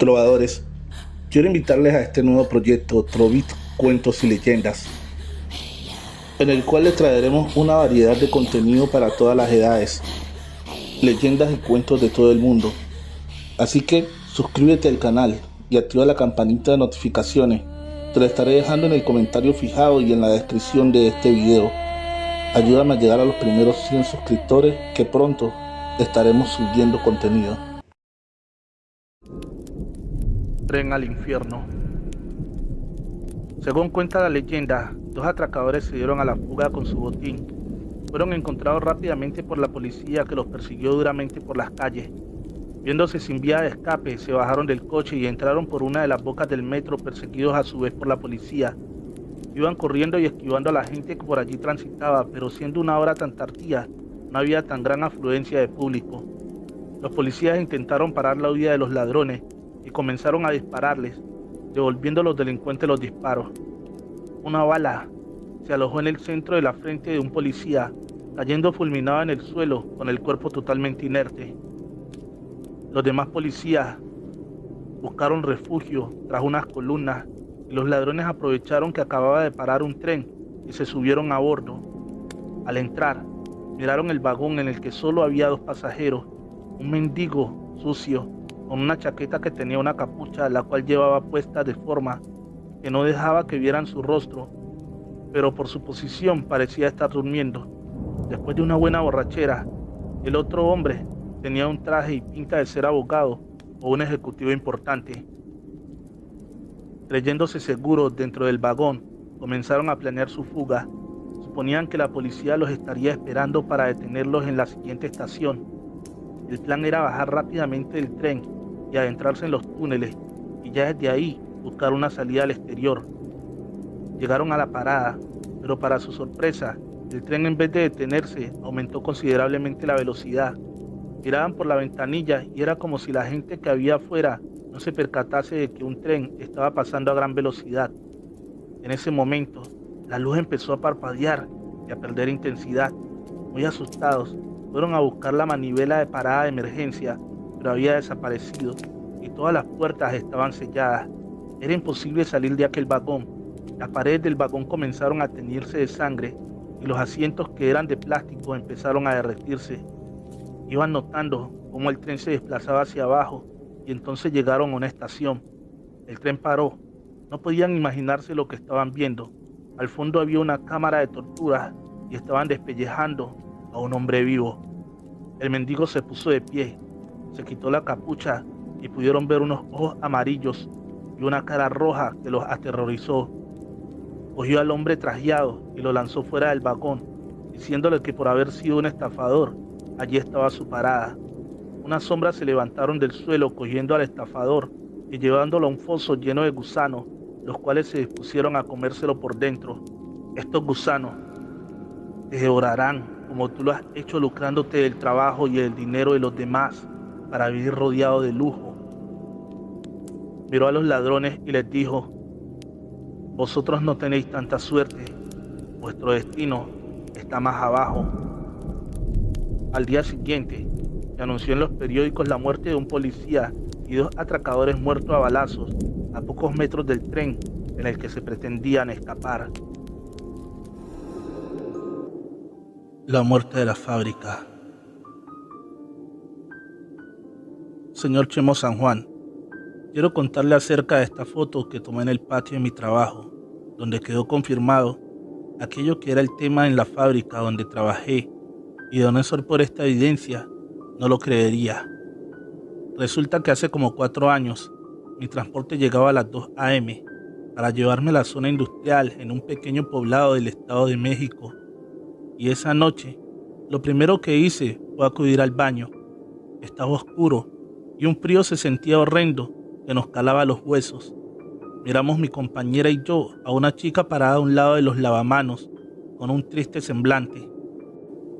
trovadores, quiero invitarles a este nuevo proyecto Trovit Cuentos y Leyendas, en el cual les traeremos una variedad de contenido para todas las edades, leyendas y cuentos de todo el mundo. Así que suscríbete al canal y activa la campanita de notificaciones. Te la estaré dejando en el comentario fijado y en la descripción de este video. Ayúdame a llegar a los primeros 100 suscriptores, que pronto estaremos subiendo contenido. Tren al infierno. Según cuenta la leyenda, dos atracadores se dieron a la fuga con su botín. Fueron encontrados rápidamente por la policía, que los persiguió duramente por las calles. Viéndose sin vía de escape, se bajaron del coche y entraron por una de las bocas del metro, perseguidos a su vez por la policía. Iban corriendo y esquivando a la gente que por allí transitaba, pero siendo una hora tan tardía, no había tan gran afluencia de público. Los policías intentaron parar la huida de los ladrones y comenzaron a dispararles, devolviendo a los delincuentes los disparos. Una bala se alojó en el centro de la frente de un policía, cayendo fulminado en el suelo con el cuerpo totalmente inerte. Los demás policías buscaron refugio tras unas columnas y los ladrones aprovecharon que acababa de parar un tren y se subieron a bordo. Al entrar, miraron el vagón en el que solo había dos pasajeros, un mendigo sucio con una chaqueta que tenía una capucha, la cual llevaba puesta de forma que no dejaba que vieran su rostro, pero por su posición parecía estar durmiendo. Después de una buena borrachera, el otro hombre tenía un traje y pinta de ser abogado o un ejecutivo importante. Creyéndose seguros dentro del vagón, comenzaron a planear su fuga. Suponían que la policía los estaría esperando para detenerlos en la siguiente estación. El plan era bajar rápidamente del tren y adentrarse en los túneles, y ya desde ahí buscar una salida al exterior. Llegaron a la parada, pero para su sorpresa, el tren, en vez de detenerse, aumentó considerablemente la velocidad. Miraban por la ventanilla y era como si la gente que había afuera no se percatase de que un tren estaba pasando a gran velocidad. En ese momento, la luz empezó a parpadear y a perder intensidad. Muy asustados, fueron a buscar la manivela de parada de emergencia, pero había desaparecido y todas las puertas estaban selladas. Era imposible salir de aquel vagón. Las paredes del vagón comenzaron a teñirse de sangre y los asientos, que eran de plástico, empezaron a derretirse. Iban notando cómo el tren se desplazaba hacia abajo y entonces llegaron a una estación. El tren paró. No podían imaginarse lo que estaban viendo. Al fondo había una cámara de tortura y estaban despellejando a un hombre vivo. El mendigo se puso de pie, se quitó la capucha y pudieron ver unos ojos amarillos y una cara roja que los aterrorizó. Cogió al hombre trajeado y lo lanzó fuera del vagón, diciéndole que por haber sido un estafador, allí estaba su parada. Unas sombras se levantaron del suelo, cogiendo al estafador y llevándolo a un foso lleno de gusanos, los cuales se dispusieron a comérselo por dentro. Estos gusanos te devorarán, como tú lo has hecho, lucrándote del trabajo y del dinero de los demás para vivir rodeado de lujo. Miró a los ladrones y les dijo: vosotros no tenéis tanta suerte, vuestro destino está más abajo. Al día siguiente, se anunció en los periódicos la muerte de un policía y dos atracadores muertos a balazos a pocos metros del tren en el que se pretendían escapar. La muerte de la fábrica. Señor Chemo San Juan, quiero contarle acerca de esta foto que tomé en el patio de mi trabajo, donde quedó confirmado aquello que era el tema en la fábrica donde trabajé, y de no ser por esta evidencia, no lo creería. Resulta que hace como 4 años, mi transporte llegaba a las 2 a.m. para llevarme a la zona industrial en un pequeño poblado del Estado de México, y esa noche, lo primero que hice fue acudir al baño. Estaba oscuro y un frío se sentía horrendo que nos calaba los huesos. Miramos mi compañera y yo a una chica parada a un lado de los lavamanos, con un triste semblante.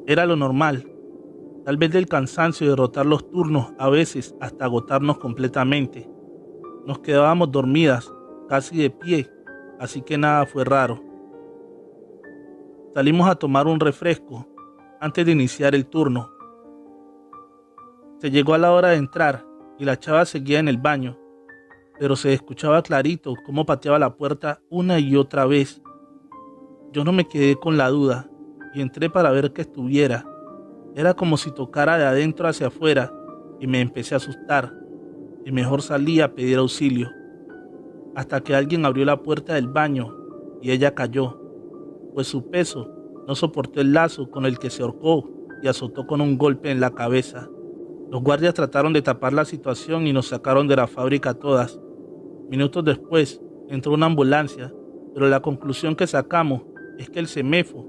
Era lo normal, tal vez del cansancio de rotar los turnos, a veces hasta agotarnos completamente. Nos quedábamos dormidas, casi de pie, así que nada fue raro. Salimos a tomar un refresco antes de iniciar el turno. Se llegó a la hora de entrar y la chava seguía en el baño. pero se escuchaba clarito cómo pateaba la puerta una y otra vez. Yo no me quedé con la duda y entré para ver que estuviera. Era como si tocara de adentro hacia afuera y me empecé a asustar y mejor salí a pedir auxilio, hasta que alguien abrió la puerta del baño y ella cayó, pues su peso no soportó el lazo con el que se ahorcó y azotó con un golpe en la cabeza. Los guardias trataron de tapar la situación y nos sacaron de la fábrica a todas. Minutos después entró una ambulancia, pero la conclusión que sacamos es que el CEMEFO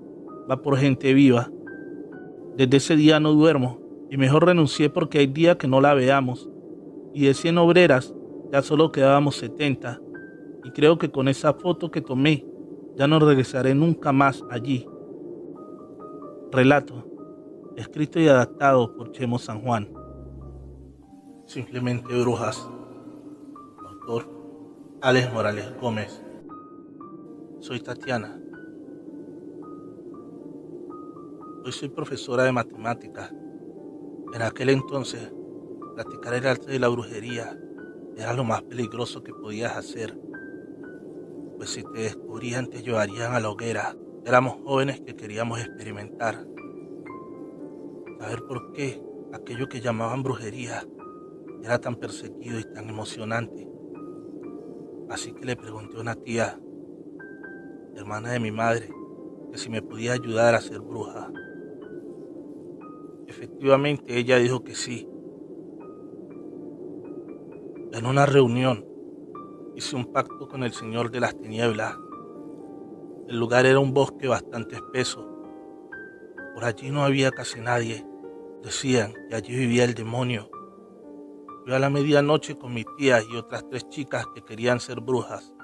va por gente viva. Desde ese día no duermo y mejor renuncié porque hay días que no la veamos. Y de 100 obreras ya solo quedábamos 70. Y creo que con esa foto que tomé ya no regresaré nunca más allí. Relato, escrito y adaptado por Chemo San Juan. Simplemente brujas. Autor Alex Morales Gómez. Soy Tatiana. Hoy soy profesora de matemáticas. En aquel entonces, practicar el arte de la brujería era lo más peligroso que podías hacer, pues si te descubrían te llevarían a la hoguera. Éramos jóvenes que queríamos experimentar, saber por qué aquello que llamaban brujería era tan perseguido y tan emocionante. Así que le pregunté a una tía, hermana de mi madre, que si me podía ayudar a ser bruja. Efectivamente, ella dijo que sí. En una reunión hice un pacto con el Señor de las Tinieblas. El lugar era un bosque bastante espeso. Por allí no había casi nadie. Decían que allí vivía el demonio. Fui a la medianoche con mi tía y otras 3 chicas que querían ser brujas.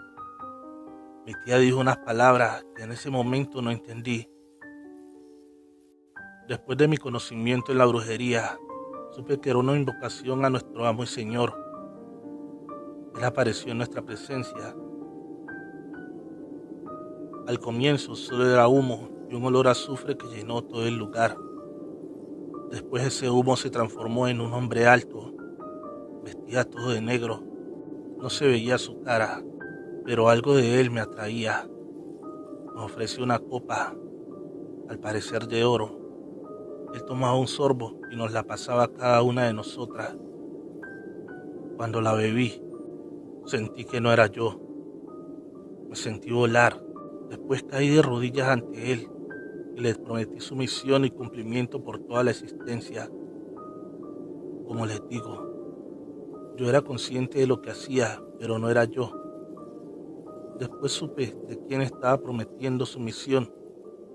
Mi tía dijo unas palabras que en ese momento no entendí. Después de mi conocimiento en la brujería, supe que era una invocación a nuestro amo y Señor. Él apareció en nuestra presencia. Al comienzo solo era humo y un olor a azufre que llenó todo el lugar. Después ese humo se transformó en un hombre alto, vestía todo de negro. No se veía su cara, pero algo de él me atraía. Nos ofreció una copa, al parecer de oro. Él tomaba un sorbo y nos la pasaba a cada una de nosotras. Cuando la bebí, sentí que no era yo. Me sentí volar. Después caí de rodillas ante él y le prometí sumisión y cumplimiento por toda la existencia. Como les digo, yo era consciente de lo que hacía, pero no era yo. Después supe de quién estaba prometiendo sumisión.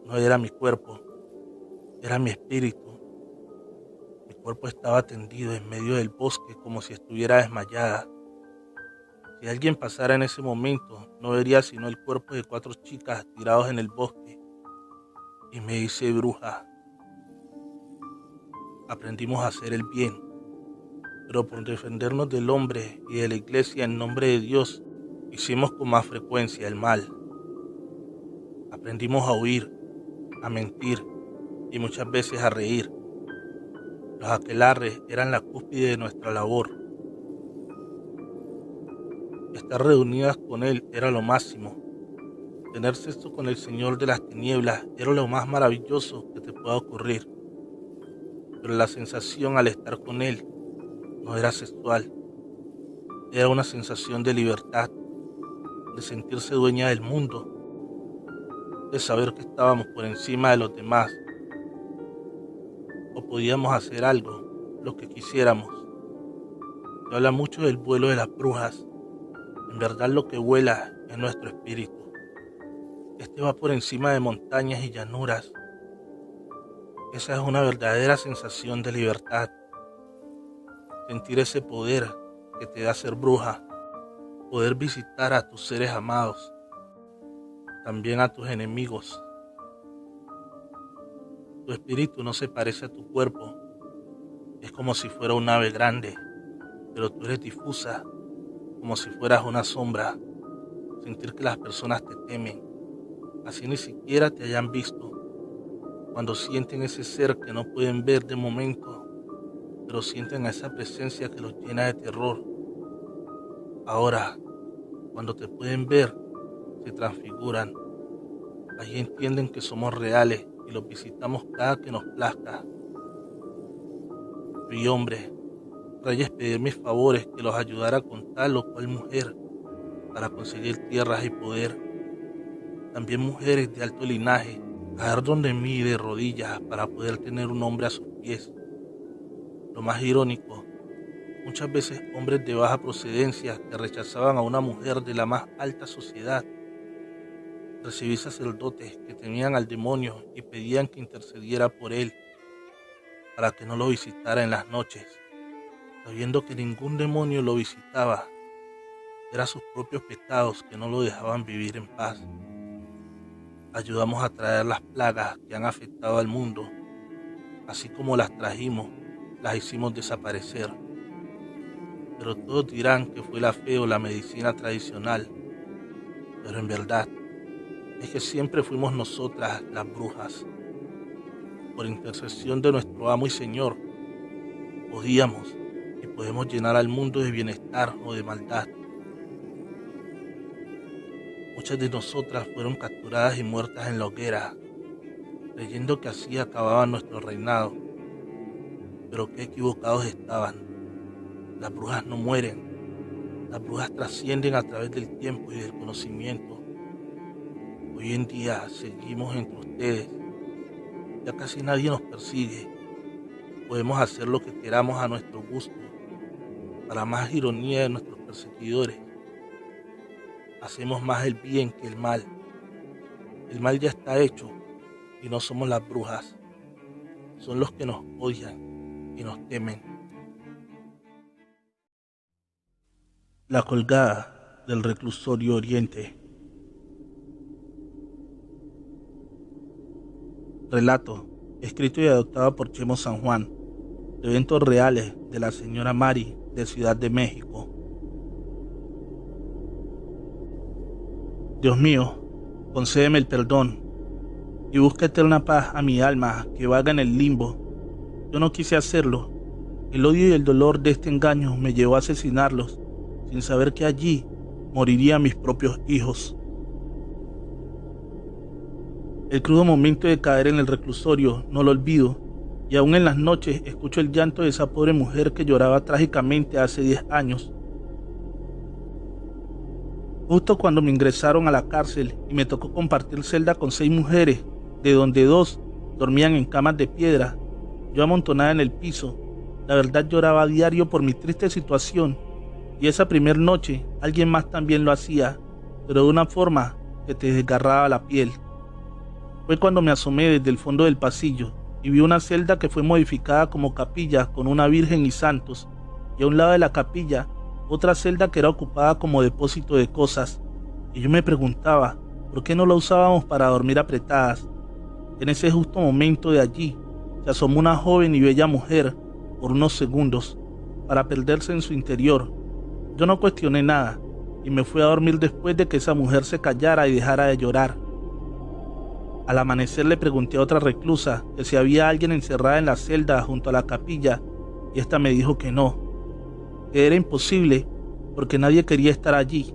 No era mi cuerpo, era mi espíritu. Mi cuerpo estaba tendido en medio del bosque como si estuviera desmayada. Si alguien pasara en ese momento, no vería sino el cuerpo de 4 chicas tirados en el bosque. Y me hice bruja. Aprendimos a hacer el bien, pero por defendernos del hombre y de la iglesia en nombre de Dios, hicimos con más frecuencia el mal. Aprendimos a huir, a mentir y muchas veces a reír. Los aquelarres eran la cúspide de nuestra labor. Estar reunidas con él era lo máximo. Tener sexo con el Señor de las Tinieblas era lo más maravilloso que te pueda ocurrir. Pero la sensación al estar con él no era sexual. Era una sensación de libertad, de sentirse dueña del mundo, de saber que estábamos por encima de los demás o podíamos hacer algo, lo que quisiéramos. Se habla mucho del vuelo de las brujas. En verdad lo que vuela es nuestro espíritu. Este va por encima de montañas y llanuras. Esa es una verdadera sensación de libertad. Sentir ese poder que te da ser bruja. Poder visitar a tus seres amados. También a tus enemigos. Tu espíritu no se parece a tu cuerpo. Es como si fuera un ave grande, pero tú eres difusa, como si fueras una sombra. Sentir que las personas te temen, así ni siquiera te hayan visto. Cuando sienten ese ser que no pueden ver de momento, pero sienten esa presencia que los llena de terror. Ahora, cuando te pueden ver, se transfiguran. Allí entienden que somos reales y los visitamos cada que nos plazca. Vi hombres, reyes pedir mis favores que los ayudara con tal o cual mujer para conseguir tierras y poder. También mujeres de alto linaje caer donde mí de rodillas para poder tener un hombre a sus pies. Lo más irónico, muchas veces hombres de baja procedencia que rechazaban a una mujer de la más alta sociedad. Recibí sacerdotes que temían al demonio y pedían que intercediera por él para que no lo visitara en las noches, sabiendo que ningún demonio lo visitaba. Eran sus propios pecados que no lo dejaban vivir en paz. Ayudamos a traer las plagas que han afectado al mundo. Así como las trajimos, las hicimos desaparecer. Pero todos dirán que fue la fe o la medicina tradicional. Pero en verdad, es que siempre fuimos nosotras las brujas. Por intercesión de nuestro amo y Señor, podíamos y podemos llenar al mundo de bienestar o de maldad. Muchas de nosotras fueron capturadas y muertas en la hoguera, creyendo que así acababa nuestro reinado. Pero qué equivocados estaban. Las brujas no mueren. Las brujas trascienden a través del tiempo y del conocimiento. Hoy en día seguimos entre ustedes. Ya casi nadie nos persigue. Podemos hacer lo que queramos a nuestro gusto. Para más ironía de nuestros perseguidores, hacemos más el bien que el mal. El mal ya está hecho y no somos las brujas. Son los que nos odian y nos temen. La colgada del reclusorio Oriente. Relato, escrito y adoptado por Chemo San Juan, de eventos reales de la señora Mari de Ciudad de México. Dios mío, concédeme el perdón y busca eterna paz a mi alma que vaga en el limbo. Yo no quise hacerlo. El odio y el dolor de este engaño me llevó a asesinarlos, sin saber que allí morirían mis propios hijos. El crudo momento de caer en el reclusorio no lo olvido, y aún en las noches escucho el llanto de esa pobre mujer que lloraba trágicamente hace 10 años. Justo cuando me ingresaron a la cárcel y me tocó compartir celda con 6 mujeres, de donde 2 dormían en camas de piedra, yo amontonada en el piso, la verdad lloraba a diario por mi triste situación, y esa primer noche alguien más también lo hacía, pero de una forma que te desgarraba la piel. Fue cuando me asomé desde el fondo del pasillo y vi una celda que fue modificada como capilla con una virgen y santos, y a un lado de la capilla otra celda que era ocupada como depósito de cosas, y yo me preguntaba por qué no la usábamos para dormir apretadas. En ese justo momento de allí se asomó una joven y bella mujer por unos segundos para perderse en su interior. Yo no cuestioné nada y me fui a dormir después de que esa mujer se callara y dejara de llorar. Al amanecer le pregunté a otra reclusa que si había alguien encerrada en la celda junto a la capilla, y esta me dijo que no, que era imposible porque nadie quería estar allí.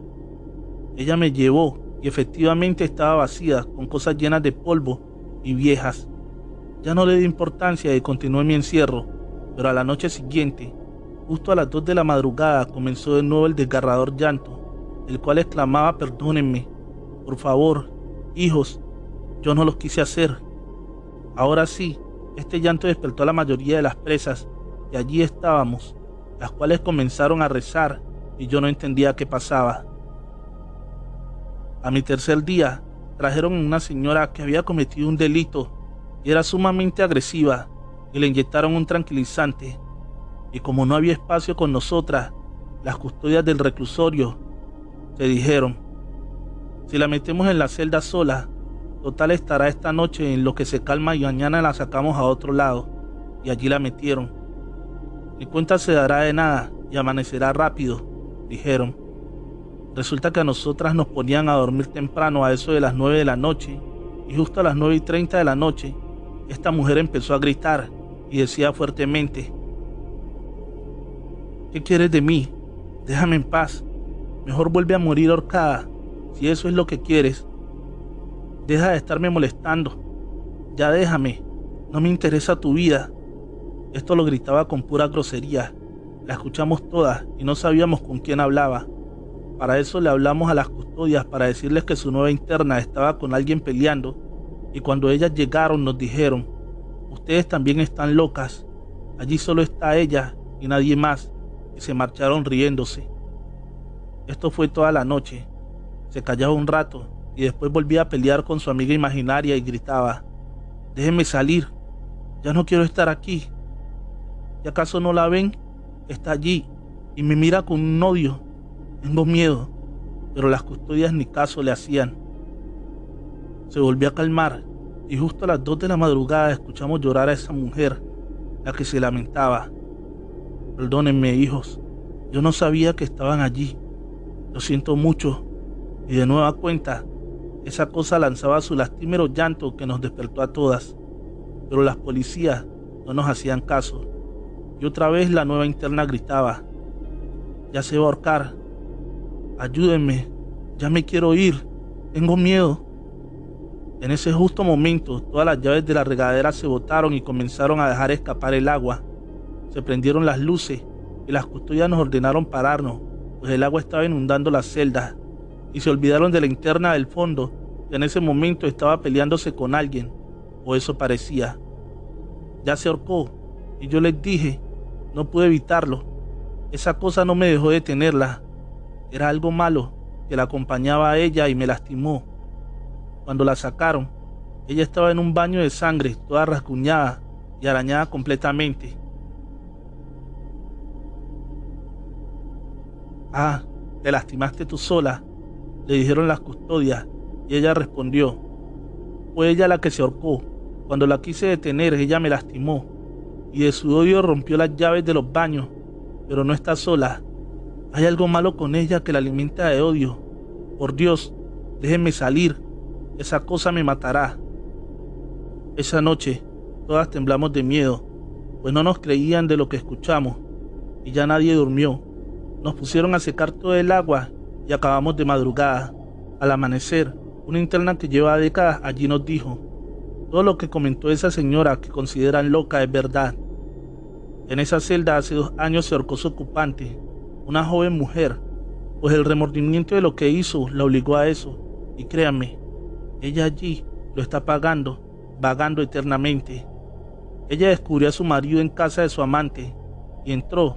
Ella me llevó y efectivamente estaba vacía, con cosas llenas de polvo y viejas. Ya no le di importancia y continué mi encierro, pero a la noche siguiente, justo a las 2 de la madrugada, comenzó de nuevo el desgarrador llanto, el cual exclamaba: perdónenme, por favor, hijos, yo no los quise hacer. Ahora sí, este llanto despertó a la mayoría de las presas, y allí estábamos, las cuales comenzaron a rezar, y yo no entendía qué pasaba. A mi tercer día, trajeron a una señora que había cometido un delito, y era sumamente agresiva, y le inyectaron un tranquilizante, y como no había espacio con nosotras, las custodias del reclusorio se dijeron: si la metemos en la celda sola, total estará esta noche en lo que se calma y mañana la sacamos a otro lado, y allí la metieron. Ni cuenta se dará de nada y amanecerá rápido, dijeron. Resulta que a nosotras nos ponían a dormir temprano a eso de las 9 de la noche, y justo a las 9:30 de la noche, esta mujer empezó a gritar y decía fuertemente: ¿qué quieres de mí? Déjame en paz. Mejor vuelve a morir ahorcada, si eso es lo que quieres. Deja de estarme molestando. Ya déjame. No me interesa tu vida. Esto lo gritaba con pura grosería. La escuchamos todas y no sabíamos con quién hablaba. Para eso le hablamos a las custodias para decirles que su nueva interna estaba con alguien peleando, y cuando ellas llegaron nos dijeron: ustedes también están locas, allí solo está ella y nadie más, y se marcharon riéndose. Esto fue toda la noche. Se callaba un rato y después volvía a pelear con su amiga imaginaria y gritaba: déjenme salir, ya no quiero estar aquí. ¿Y acaso no la ven? Está allí y me mira con un odio. Tengo miedo, pero las custodias ni caso le hacían. Se volvió a calmar y justo a las 2 de la madrugada escuchamos llorar a esa mujer, la que se lamentaba: perdónenme, hijos, yo no sabía que estaban allí, lo siento mucho. Y de nueva cuenta, esa cosa lanzaba su lastimero llanto que nos despertó a todas, pero las policías no nos hacían caso. Y otra vez la nueva interna gritaba: ya se va a ahorcar, ayúdenme, ya me quiero ir, tengo miedo. En ese justo momento, todas las llaves de la regadera se botaron y comenzaron a dejar escapar el agua. Se prendieron las luces y las custodias nos ordenaron pararnos, pues el agua estaba inundando las celdas, y se olvidaron de la interna del fondo, que en ese momento estaba peleándose con alguien, o eso parecía. Ya se ahorcó, y yo les dije, no pude evitarlo. Esa cosa no me dejó detenerla. Era algo malo que la acompañaba a ella y me lastimó. Cuando la sacaron, ella estaba en un baño de sangre, toda rasguñada y arañada completamente. Ah, te lastimaste tú sola, le dijeron las custodias, y ella respondió: fue ella la que se ahorcó. Cuando la quise detener, ella me lastimó, y de su odio rompió las llaves de los baños, pero no está sola. Hay algo malo con ella que la alimenta de odio. Por Dios, déjenme salir, esa cosa me matará. Esa noche, todas temblamos de miedo, pues no nos creían de lo que escuchamos, y ya nadie durmió. Nos pusieron a secar todo el agua y acabamos de madrugada. Al amanecer, una interna que lleva décadas allí nos dijo: todo lo que comentó esa señora que consideran loca es verdad. En esa celda hace 2 años se ahorcó su ocupante, una joven mujer, pues el remordimiento de lo que hizo la obligó a eso, y créanme, ella allí lo está pagando, vagando eternamente. Ella descubrió a su marido en casa de su amante, y entró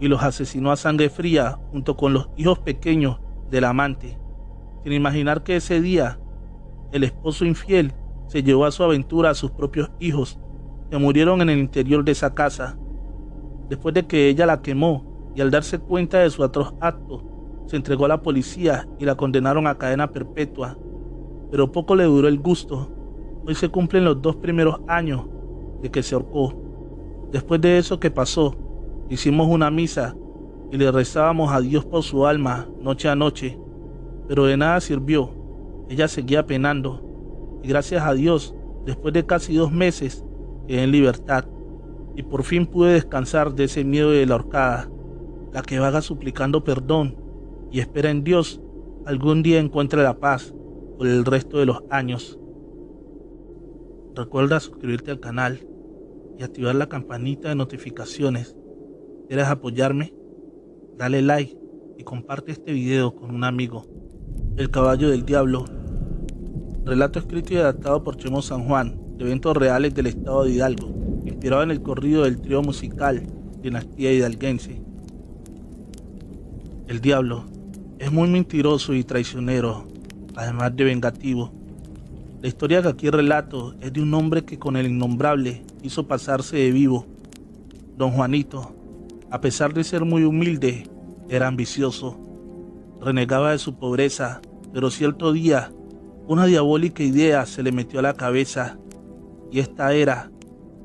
y los asesinó a sangre fría junto con los hijos pequeños del amante, sin imaginar que ese día el esposo infiel se llevó a su aventura a sus propios hijos, que murieron en el interior de esa casa. Después de que ella la quemó y al darse cuenta de su atroz acto, se entregó a la policía y la condenaron a cadena perpetua. Pero poco le duró el gusto. Hoy se cumplen los 2 primeros años de que se ahorcó. Después de eso que pasó, hicimos una misa y le rezábamos a Dios por su alma noche a noche, pero de nada sirvió. Ella seguía penando, y gracias a Dios, después de casi 2 meses, quedé en libertad, y por fin pude descansar de ese miedo de la ahorcada, la que vaga suplicando perdón y espera en Dios algún día encuentre la paz por el resto de los años. Recuerda suscribirte al canal y activar la campanita de notificaciones. ¿Quieres apoyarme? Dale like y comparte este video con un amigo. El caballo del diablo. Relato escrito y adaptado por Chemo San Juan, de eventos reales del estado de Hidalgo, inspirado en el corrido del trío musical Dinastía Hidalguense. El diablo es muy mentiroso y traicionero, además de vengativo. La historia que aquí relato es de un hombre que con el innombrable hizo pasarse de vivo. Don Juanito, a pesar de ser muy humilde, era ambicioso. Renegaba de su pobreza, pero cierto día, una diabólica idea se le metió a la cabeza, y esta era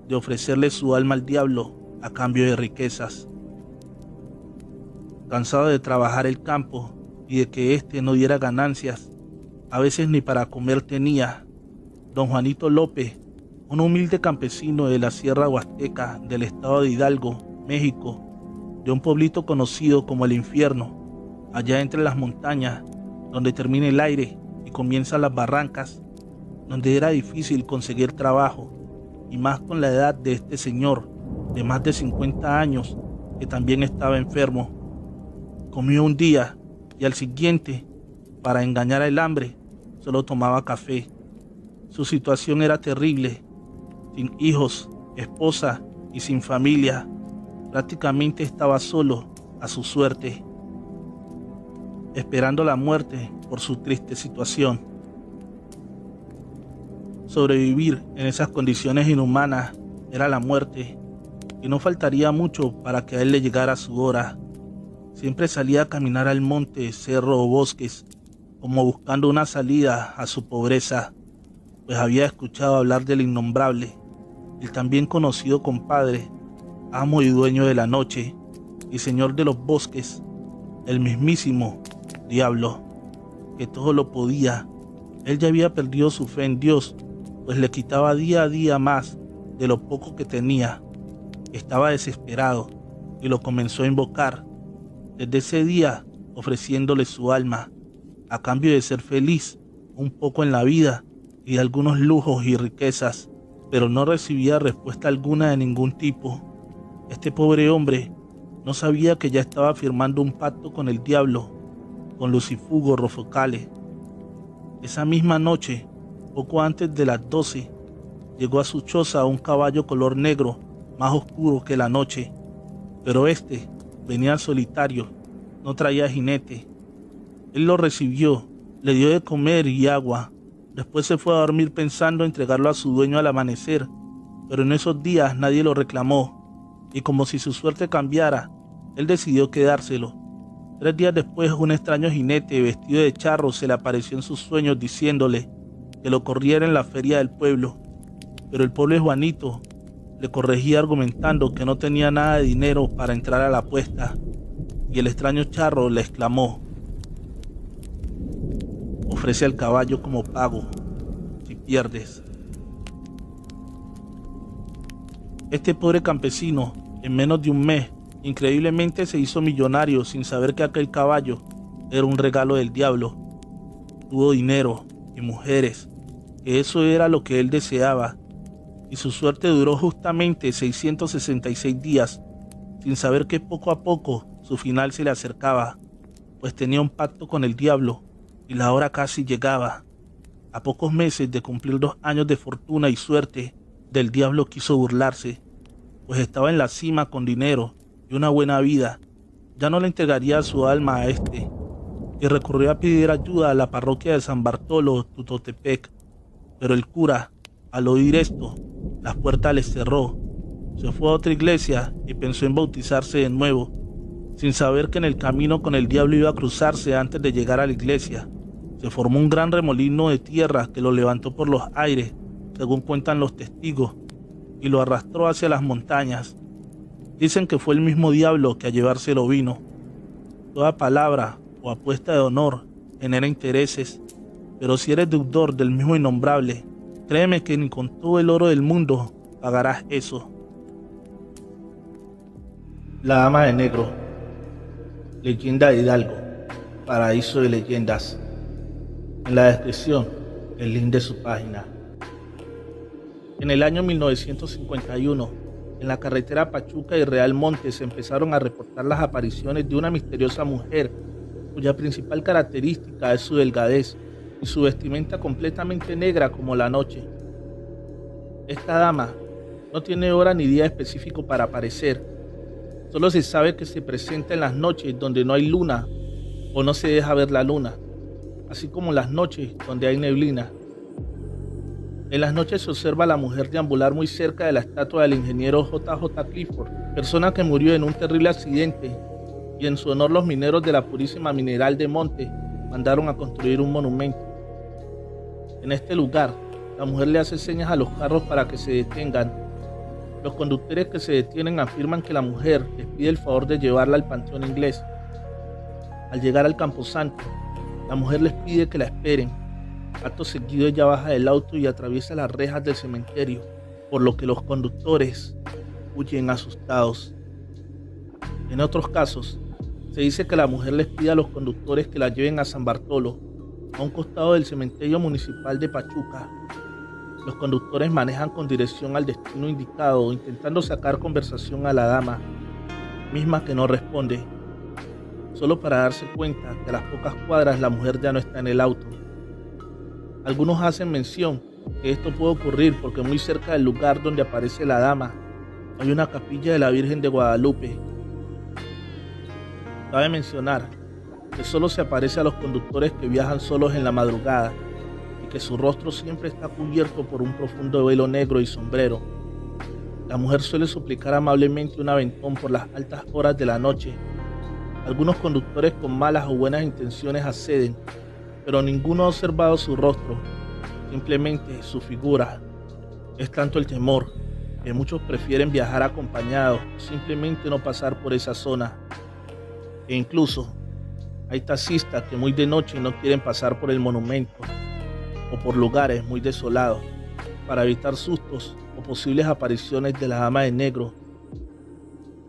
de ofrecerle su alma al diablo a cambio de riquezas. Cansado de trabajar el campo y de que éste no diera ganancias, a veces ni para comer tenía, don Juanito López, un humilde campesino de la Sierra Huasteca del estado de Hidalgo, México, de un pueblito conocido como El Infierno, allá entre las montañas, donde termina el aire y comienzan las barrancas, donde era difícil conseguir trabajo, y más con la edad de este señor, de más de 50 años, que también estaba enfermo. Comió un día y al siguiente, para engañar al hambre, solo tomaba café. Su situación era terrible, sin hijos, esposa y sin familia. Prácticamente estaba solo a su suerte, esperando la muerte por su triste situación. Sobrevivir en esas condiciones inhumanas era la muerte, y no faltaría mucho para que a él le llegara su hora. Siempre salía a caminar al monte, cerro o bosques, como buscando una salida a su pobreza, pues había escuchado hablar del innombrable, el también conocido compadre, amo y dueño de la noche, y señor de los bosques, el mismísimo diablo, que todo lo podía. Él ya había perdido su fe en Dios, pues le quitaba día a día más de lo poco que tenía. Estaba desesperado y lo comenzó a invocar, desde ese día ofreciéndole su alma, a cambio de ser feliz un poco en la vida y de algunos lujos y riquezas, pero no recibía respuesta alguna de ningún tipo. Este pobre hombre no sabía que ya estaba firmando un pacto con el diablo, con Lucifugo Rofocale. Esa misma noche, poco antes de las 12, llegó a su choza un caballo color negro, más oscuro que la noche, pero este venía solitario, no traía jinete. Él lo recibió, le dio de comer y agua. Después se fue a dormir pensando entregarlo a su dueño al amanecer, pero en esos días nadie lo reclamó, y como si su suerte cambiara, él decidió quedárselo. 3 días después, un extraño jinete vestido de charro se le apareció en sus sueños diciéndole que lo corriera en la feria del pueblo, pero el pobre Juanito le corregía argumentando que no tenía nada de dinero para entrar a la apuesta, y el extraño charro le exclamó: ofrece al caballo como pago si pierdes. Este pobre campesino, en menos de un mes, increíblemente se hizo millonario sin saber que aquel caballo era un regalo del diablo. Tuvo dinero y mujeres, que eso era lo que él deseaba, y su suerte duró justamente 666 días, sin saber que poco a poco su final se le acercaba, pues tenía un pacto con el diablo y la hora casi llegaba. A pocos meses de cumplir 2 años de fortuna y suerte, del diablo quiso burlarse, pues estaba en la cima con dinero y una buena vida. Ya no le entregaría su alma a este, y recurrió a pedir ayuda a la parroquia de San Bartolo, Tutotepec, pero el cura, al oír esto, las puertas les cerró. Se fue a otra iglesia y pensó en bautizarse de nuevo, sin saber que en el camino con el diablo iba a cruzarse antes de llegar a la iglesia. Se formó un gran remolino de tierra que lo levantó por los aires, según cuentan los testigos, y lo arrastró hacia las montañas. Dicen que fue el mismo diablo que a llevárselo vino. Toda palabra o apuesta de honor genera intereses, pero si eres deudor del mismo innombrable, créeme que ni con todo el oro del mundo pagarás eso. La Dama de Negro, leyenda de Hidalgo, paraíso de leyendas. En la descripción, el link de su página. En el año 1951, en la carretera Pachuca y Real Montes se empezaron a reportar las apariciones de una misteriosa mujer, cuya principal característica es su delgadez y su vestimenta completamente negra como la noche. Esta dama no tiene hora ni día específico para aparecer. Solo se sabe que se presenta en las noches donde no hay luna o no se deja ver la luna, así como las noches donde hay neblina. En las noches se observa a la mujer deambular muy cerca de la estatua del ingeniero J.J. Clifford, persona que murió en un terrible accidente, y en su honor los mineros de la Purísima Mineral de Monte mandaron a construir un monumento. En este lugar, la mujer le hace señas a los carros para que se detengan. Los conductores que se detienen afirman que la mujer les pide el favor de llevarla al Panteón Inglés. Al llegar al Camposanto, la mujer les pide que la esperen. Acto seguido ella baja del auto y atraviesa las rejas del cementerio, por lo que los conductores huyen asustados. En otros casos, Se dice que la mujer les pide a los conductores que la lleven a San Bartolo, a un costado del cementerio municipal de Pachuca. Los conductores manejan con dirección al destino indicado, intentando sacar conversación a la dama, misma que no responde, solo para darse cuenta que a las pocas cuadras la mujer ya no está en el auto. Algunos hacen mención que esto puede ocurrir porque muy cerca del lugar donde aparece la dama hay una capilla de la Virgen de Guadalupe. Cabe mencionar que solo se aparece a los conductores que viajan solos en la madrugada y que su rostro siempre está cubierto por un profundo velo negro y sombrero. La mujer suele suplicar amablemente un aventón por las altas horas de la noche. Algunos conductores con malas o buenas intenciones acceden, pero ninguno ha observado su rostro, simplemente su figura. Es tanto el temor que muchos prefieren viajar acompañados o simplemente no pasar por esa zona. E incluso hay taxistas que muy de noche no quieren pasar por el monumento o por lugares muy desolados para evitar sustos o posibles apariciones de la dama de negro.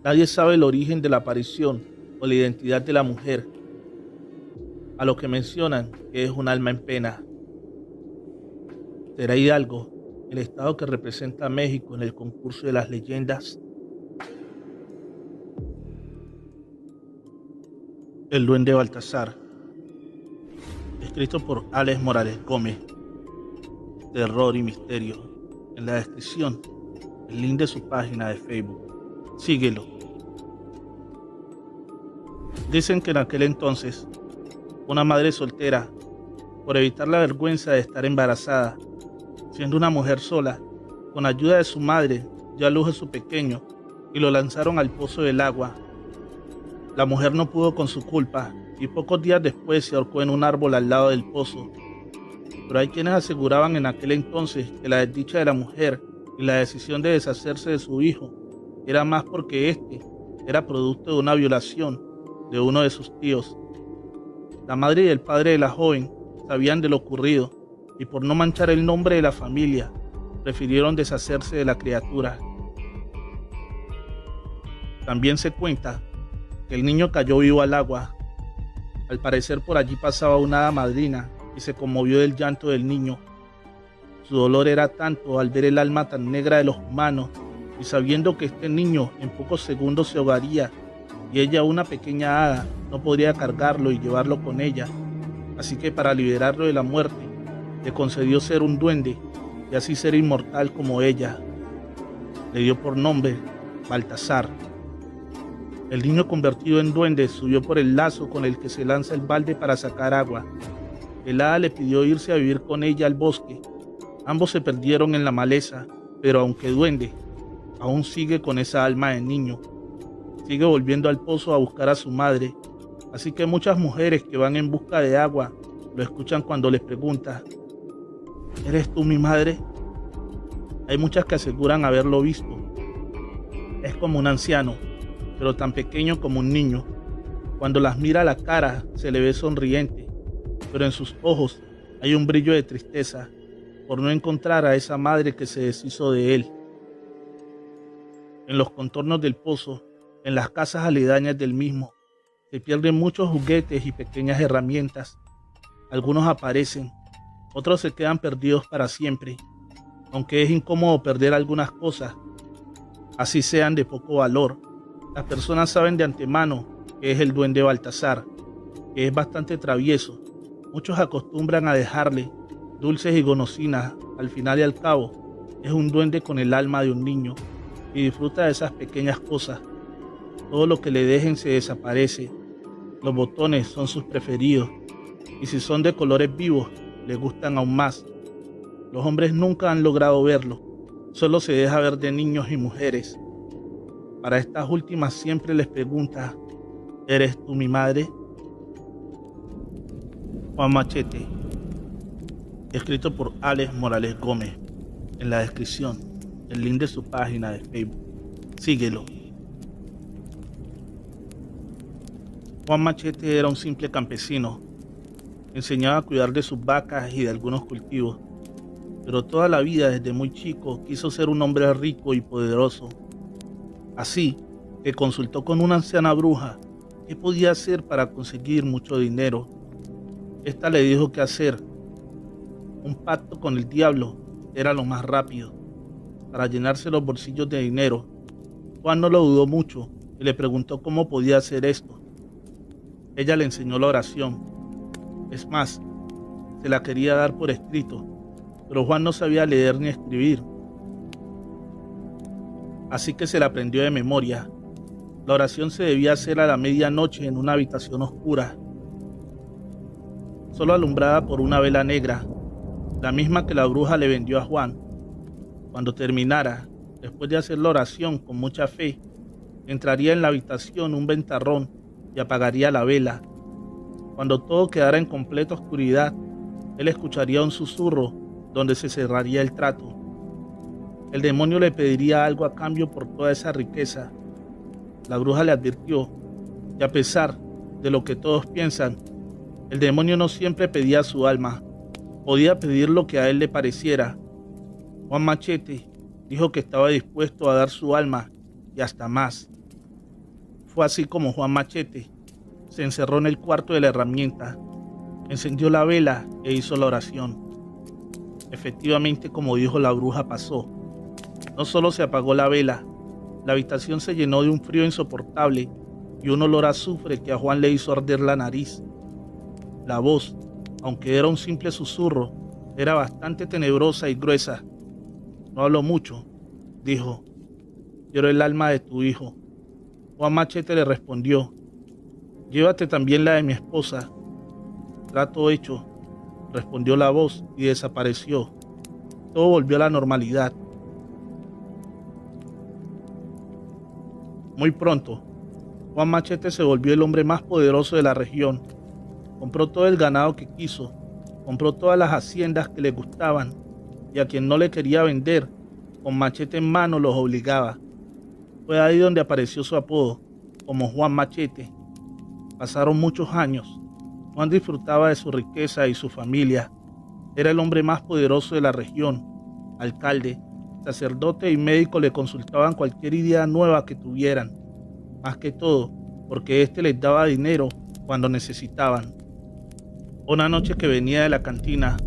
Nadie sabe el origen de la aparición o la identidad de la mujer, a lo que mencionan que es un alma en pena. ¿Será Hidalgo el estado que representa a México en el concurso de las leyendas? El Duende Baltasar, escrito por Alex Morales Gómez. Terror y misterio. En la descripción, el link de su página de Facebook. Síguelo. Dicen que en aquel entonces, una madre soltera, por evitar la vergüenza de estar embarazada, siendo una mujer sola, con ayuda de su madre, dio a luz a su pequeño y lo lanzaron al pozo del agua. La mujer no pudo con su culpa y pocos días después se ahorcó en un árbol al lado del pozo. Pero hay quienes aseguraban en aquel entonces que la desdicha de la mujer y la decisión de deshacerse de su hijo era más porque éste era producto de una violación de uno de sus tíos. La madre y el padre de la joven sabían de lo ocurrido y por no manchar el nombre de la familia, prefirieron deshacerse de la criatura. También se cuenta que el niño cayó vivo al agua. Al parecer por allí pasaba una hada madrina y se conmovió del llanto del niño. Su dolor era tanto al ver el alma tan negra de los humanos y sabiendo que este niño en pocos segundos se ahogaría y ella, una pequeña hada, no podría cargarlo y llevarlo con ella. Así que para liberarlo de la muerte, le concedió ser un duende y así ser inmortal como ella. Le dio por nombre Baltasar. El niño convertido en duende subió por el lazo con el que se lanza el balde para sacar agua. El hada le pidió irse a vivir con ella al bosque. Ambos se perdieron en la maleza, pero aunque duende, aún sigue con esa alma de niño. Sigue volviendo al pozo a buscar a su madre. Así que muchas mujeres que van en busca de agua lo escuchan cuando les pregunta: ¿eres tú mi madre? Hay muchas que aseguran haberlo visto. Es como un anciano, pero tan pequeño como un niño. Cuando las mira a la cara se le ve sonriente, pero en sus ojos hay un brillo de tristeza por no encontrar a esa madre que se deshizo de él. En los contornos del pozo, en las casas aledañas del mismo, se pierden muchos juguetes y pequeñas herramientas. Algunos aparecen, otros se quedan perdidos para siempre, aunque es incómodo perder algunas cosas, así sean de poco valor. Las personas saben de antemano que es el duende Baltasar, que es bastante travieso. Muchos acostumbran a dejarle dulces y golosinas. Al final y al cabo, es un duende con el alma de un niño y disfruta de esas pequeñas cosas. Todo lo que le dejen se desaparece. Los botones son sus preferidos y si son de colores vivos, les gustan aún más. Los hombres nunca han logrado verlo, solo se deja ver de niños y mujeres. Para estas últimas siempre les pregunta: ¿eres tú mi madre? Juan Machete, escrito por Alex Morales Gómez. En la descripción, el link de su página de Facebook. Síguelo. Juan Machete era un simple campesino. Enseñaba a cuidar de sus vacas y de algunos cultivos, pero toda la vida desde muy chico quiso ser un hombre rico y poderoso. Así que consultó con una anciana bruja qué podía hacer para conseguir mucho dinero. Esta le dijo qué hacer. Un pacto con el diablo era lo más rápido para llenarse los bolsillos de dinero. Juan no lo dudó mucho y le preguntó cómo podía hacer esto. Ella le enseñó la oración. Es más, se la quería dar por escrito, pero Juan no sabía leer ni escribir. Así que se la aprendió de memoria. La oración se debía hacer a la medianoche en una habitación oscura, solo alumbrada por una vela negra, la misma que la bruja le vendió a Juan. Cuando terminara, después de hacer la oración con mucha fe, entraría en la habitación un ventarrón y apagaría la vela. Cuando todo quedara en completa oscuridad, él escucharía un susurro donde se cerraría el trato. El demonio le pediría algo a cambio por toda esa riqueza. La bruja le advirtió que a pesar de lo que todos piensan, el demonio no siempre pedía su alma, podía pedir lo que a él le pareciera. Juan Machete dijo que estaba dispuesto a dar su alma y hasta más. Fue así como Juan Machete se encerró en el cuarto de la herramienta, encendió la vela e hizo la oración. Efectivamente, como dijo la bruja, pasó. No solo se apagó la vela, la habitación se llenó de un frío insoportable y un olor a azufre que a Juan le hizo arder la nariz. La voz, aunque era un simple susurro, era bastante tenebrosa y gruesa. No habló mucho, dijo. Quiero el alma de tu hijo. Juan Machete le respondió. Llévate también la de mi esposa. Trato hecho, respondió la voz y desapareció. Todo volvió a la normalidad. Muy pronto, Juan Machete se volvió el hombre más poderoso de la región. Compró todo el ganado que quiso, compró todas las haciendas que le gustaban, y a quien no le quería vender, con machete en mano los obligaba. Fue ahí donde apareció su apodo, como Juan Machete. Pasaron muchos años. Juan disfrutaba de su riqueza y su familia. Era el hombre más poderoso de la región. Alcalde, sacerdote y médico le consultaban cualquier idea nueva que tuvieran. Más que todo, porque éste les daba dinero cuando necesitaban. Una noche que venía de la cantina,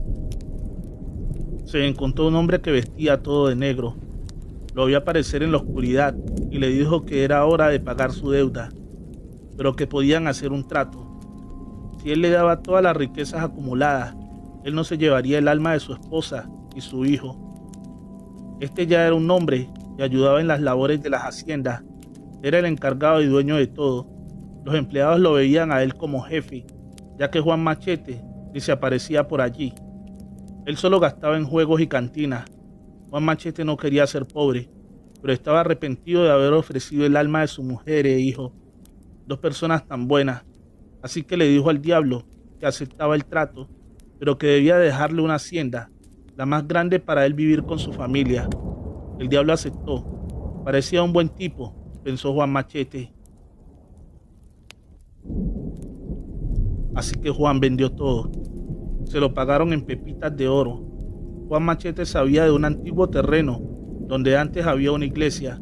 se encontró un hombre que vestía todo de negro. Lo vio aparecer en la oscuridad y le dijo que era hora de pagar su deuda, pero que podían hacer un trato. Si él le daba todas las riquezas acumuladas, él no se llevaría el alma de su esposa y su hijo. Este ya era un hombre que ayudaba en las labores de las haciendas. Era el encargado y dueño de todo. Los empleados lo veían a él como jefe, ya que Juan Machete ni se aparecía por allí. Él solo gastaba en juegos y cantinas. Juan Machete no quería ser pobre, pero estaba arrepentido de haber ofrecido el alma de su mujer e hijo, dos personas tan buenas. Así que le dijo al diablo que aceptaba el trato, pero que debía dejarle una hacienda, la más grande para él vivir con su familia. El diablo aceptó. Parecía un buen tipo, pensó Juan Machete. Así que Juan vendió todo. Se lo pagaron en pepitas de oro. Juan Machete sabía de un antiguo terreno donde antes había una iglesia.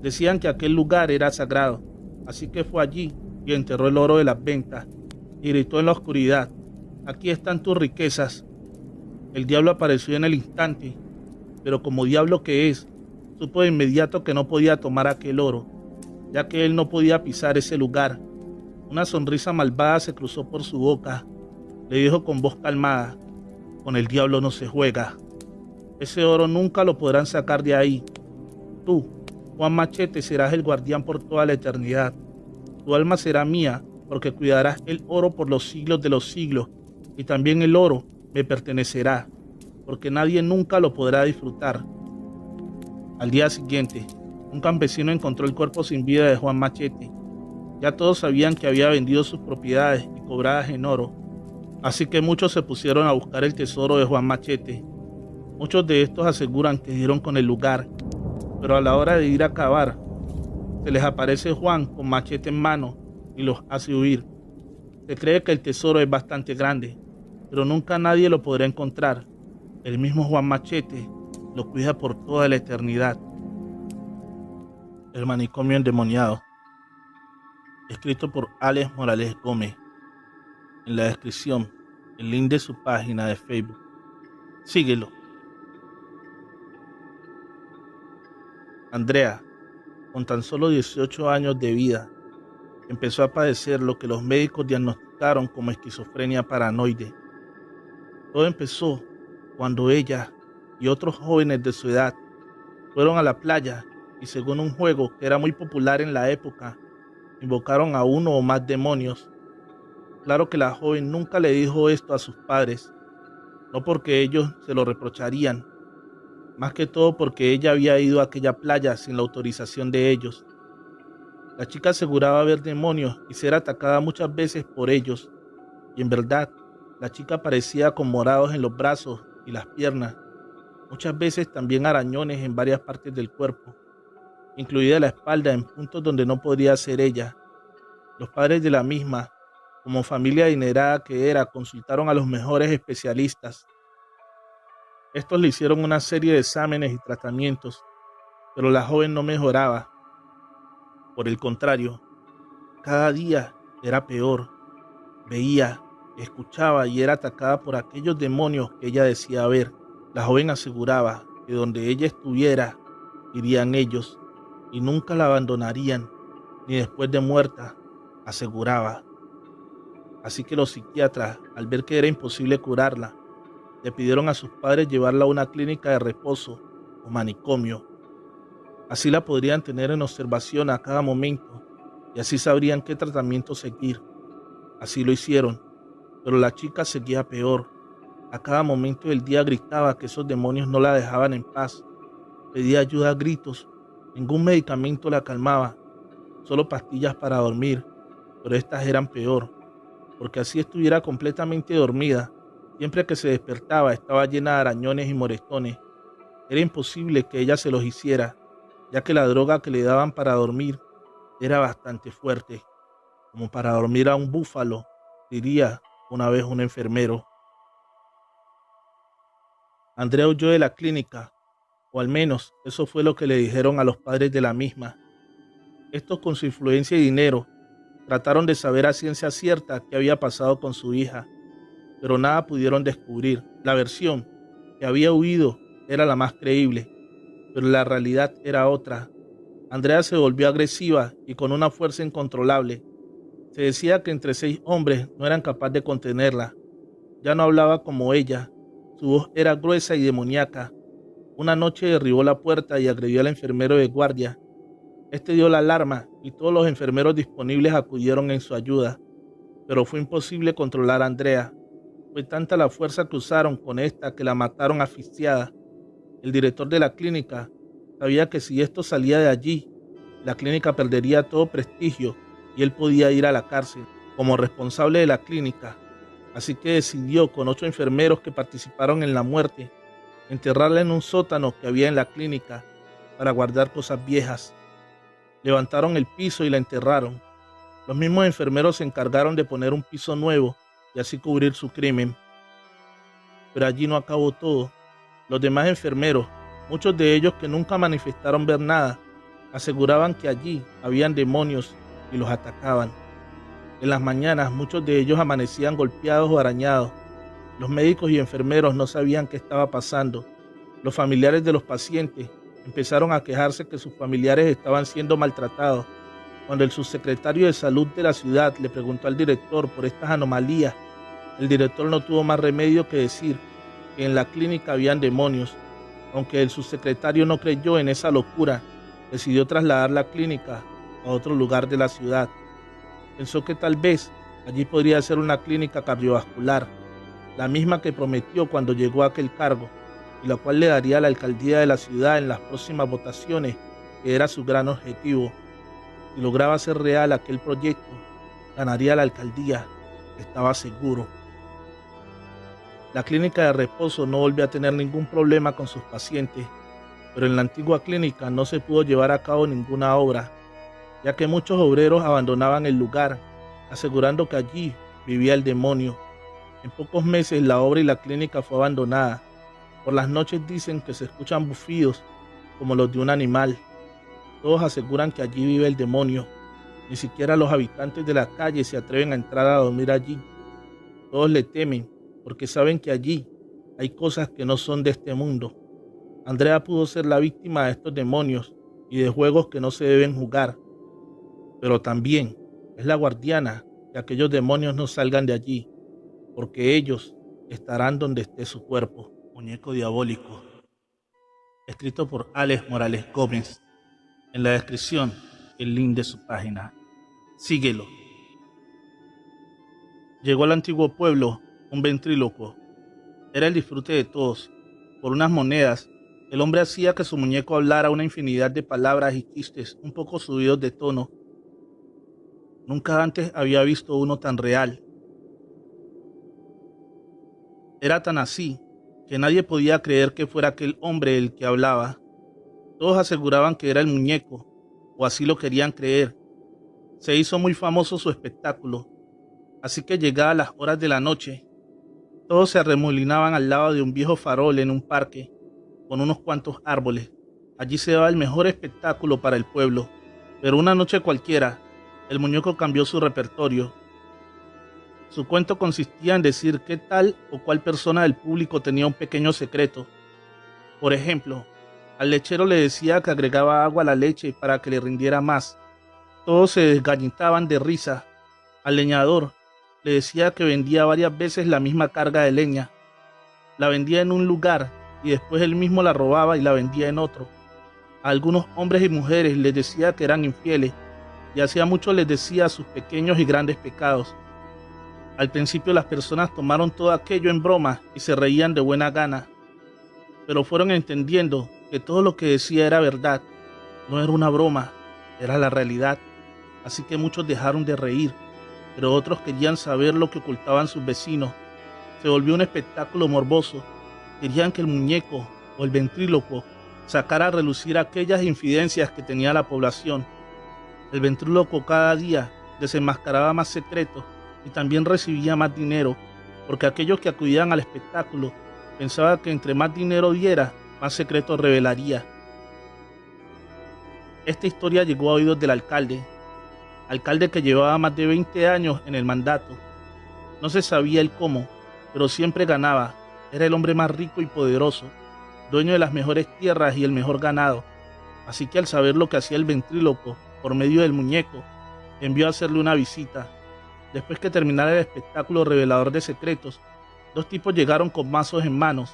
Decían que aquel lugar era sagrado, así que fue allí y enterró el oro de las ventas y gritó en la oscuridad: aquí están tus riquezas. El diablo apareció en el instante, pero como diablo que es, supo de inmediato que no podía tomar aquel oro, ya que él no podía pisar ese lugar. Una sonrisa malvada se cruzó por su boca. Le dijo con voz calmada: con el diablo no se juega. Ese oro nunca lo podrán sacar de ahí. Tú, Juan Machete, serás el guardián por toda la eternidad. Tu alma será mía, porque cuidarás el oro por los siglos de los siglos, y también el oro me pertenecerá, porque nadie nunca lo podrá disfrutar. Al día siguiente, un campesino encontró el cuerpo sin vida de Juan Machete. Ya todos sabían que había vendido sus propiedades y cobradas en oro, así que muchos se pusieron a buscar el tesoro de Juan Machete. Muchos de estos aseguran que dieron con el lugar, pero a la hora de ir a cavar, se les aparece Juan con machete en mano y los hace huir. Se cree que el tesoro es bastante grande, pero nunca nadie lo podrá encontrar. El mismo Juan Machete lo cuida por toda la eternidad. El manicomio endemoniado. escrito por Alex Morales Gómez. En la descripción, el link de su página de Facebook. Síguelo. Andrea, con tan solo 18 años de vida, empezó a padecer lo que los médicos diagnosticaron como esquizofrenia paranoide. Todo empezó cuando ella y otros jóvenes de su edad fueron a la playa y, según un juego que era muy popular en la época, invocaron a uno o más demonios. Claro que la joven nunca le dijo esto a sus padres, no porque ellos se lo reprocharían, más que todo porque ella había ido a aquella playa sin la autorización de ellos. La chica aseguraba ver demonios y ser atacada muchas veces por ellos, y en verdad, la chica parecía con morados en los brazos y las piernas, muchas veces también arañones en varias partes del cuerpo, incluida la espalda en puntos donde no podría ser ella. Los padres de la misma, como familia adinerada que era, consultaron a los mejores especialistas. Estos le hicieron una serie de exámenes y tratamientos, pero la joven no mejoraba. Por el contrario, cada día era peor. Veía, escuchaba y era atacada por aquellos demonios que ella decía ver. La joven aseguraba que donde ella estuviera, irían ellos y nunca la abandonarían, ni después de muerta, aseguraba. Así que los psiquiatras, al ver que era imposible curarla, le pidieron a sus padres llevarla a una clínica de reposo o manicomio. Así la podrían tener en observación a cada momento y así sabrían qué tratamiento seguir. Así lo hicieron, pero la chica seguía peor. A cada momento del día gritaba que esos demonios no la dejaban en paz. Pedía ayuda a gritos. Ningún medicamento la calmaba, solo pastillas para dormir, pero estas eran peor, porque así estuviera completamente dormida, siempre que se despertaba estaba llena de arañones y moretones. Era imposible que ella se los hiciera, ya que la droga que le daban para dormir era bastante fuerte, como para dormir a un búfalo, diría una vez un enfermero. Andrea huyó de la clínica, o al menos eso fue lo que le dijeron a los padres de la misma. Estos, con su influencia y dinero, trataron de saber a ciencia cierta qué había pasado con su hija, pero nada pudieron descubrir. La versión que había huido era la más creíble, pero la realidad era otra. Andrea se volvió agresiva y con una fuerza incontrolable. Se decía que entre 6 hombres no eran capaces de contenerla. Ya no hablaba como ella, su voz era gruesa y demoníaca. Una noche derribó la puerta y agredió al enfermero de guardia. Este dio la alarma y todos los enfermeros disponibles acudieron en su ayuda, pero fue imposible controlar a Andrea. Fue tanta la fuerza que usaron con esta que la mataron asfixiada. El director de la clínica sabía que si esto salía de allí, la clínica perdería todo prestigio y él podía ir a la cárcel como responsable de la clínica. Así que decidió, con 8 enfermeros que participaron en la muerte, enterrarla en un sótano que había en la clínica para guardar cosas viejas. Levantaron el piso y la enterraron. Los mismos enfermeros se encargaron de poner un piso nuevo y así cubrir su crimen. Pero allí no acabó todo. Los demás enfermeros, muchos de ellos que nunca manifestaron ver nada, aseguraban que allí habían demonios y los atacaban. En las mañanas muchos de ellos amanecían golpeados o arañados. Los médicos y enfermeros no sabían qué estaba pasando. Los familiares de los pacientes empezaron a quejarse que sus familiares estaban siendo maltratados. Cuando el subsecretario de salud de la ciudad le preguntó al director por estas anomalías, el director no tuvo más remedio que decir que en la clínica habían demonios. Aunque el subsecretario no creyó en esa locura, decidió trasladar la clínica a otro lugar de la ciudad. Pensó que tal vez allí podría ser una clínica cardiovascular, la misma que prometió cuando llegó a aquel cargo, y la cual le daría la alcaldía de la ciudad en las próximas votaciones, que era su gran objetivo. Si lograba hacer real aquel proyecto, ganaría la alcaldía, estaba seguro. La clínica de reposo no volvió a tener ningún problema con sus pacientes, pero en la antigua clínica no se pudo llevar a cabo ninguna obra, ya que muchos obreros abandonaban el lugar, asegurando que allí vivía el demonio. En pocos meses la obra y la clínica fue abandonada. Por las noches dicen que se escuchan bufidos como los de un animal. Todos aseguran que allí vive el demonio. Ni siquiera los habitantes de la calle se atreven a entrar a dormir allí. Todos le temen porque saben que allí hay cosas que no son de este mundo. Andrea pudo ser la víctima de estos demonios y de juegos que no se deben jugar, pero también es la guardiana que aquellos demonios no salgan de allí, porque ellos estarán donde esté su cuerpo. Muñeco diabólico, escrito por Alex Morales Gómez. En la descripción, el link de su página. Síguelo. Llegó al antiguo pueblo un ventrílocuo. Era el disfrute de todos. Por unas monedas, el hombre hacía que su muñeco hablara una infinidad de palabras y chistes un poco subidos de tono. Nunca antes había visto uno tan real. Era tan así que nadie podía creer que fuera aquel hombre el que hablaba. Todos aseguraban que era el muñeco, o así lo querían creer. Se hizo muy famoso su espectáculo, así que llegadas las horas de la noche, todos se arremolinaban al lado de un viejo farol en un parque, con unos cuantos árboles. Allí se daba el mejor espectáculo para el pueblo, pero una noche cualquiera, el muñeco cambió su repertorio. Su cuento consistía en decir que tal o cual persona del público tenía un pequeño secreto. Por ejemplo, al lechero le decía que agregaba agua a la leche para que le rindiera más. Todos se desgañitaban de risa. Al leñador le decía que vendía varias veces la misma carga de leña. La vendía en un lugar y después él mismo la robaba y la vendía en otro. A algunos hombres y mujeres les decía que eran infieles y hacía mucho les decía sus pequeños y grandes pecados. Al principio las personas tomaron todo aquello en broma y se reían de buena gana, pero fueron entendiendo que todo lo que decía era verdad, no era una broma, era la realidad. Así que muchos dejaron de reír, pero otros querían saber lo que ocultaban sus vecinos. Se volvió un espectáculo morboso. Querían que el muñeco o el ventrílocuo sacara a relucir aquellas infidencias que tenía la población. El ventrílocuo cada día desenmascaraba más secretos y también recibía más dinero, porque aquellos que acudían al espectáculo pensaban que entre más dinero diera, más secretos revelaría. Esta historia llegó a oídos del alcalde que llevaba más de 20 años en el mandato. No se sabía el cómo, pero siempre ganaba. Era el hombre más rico y poderoso, dueño de las mejores tierras y el mejor ganado. Así que al saber lo que hacía el ventrílocuo por medio del muñeco, envió a hacerle una visita. Después que terminara el espectáculo revelador de secretos, dos tipos llegaron con mazos en manos.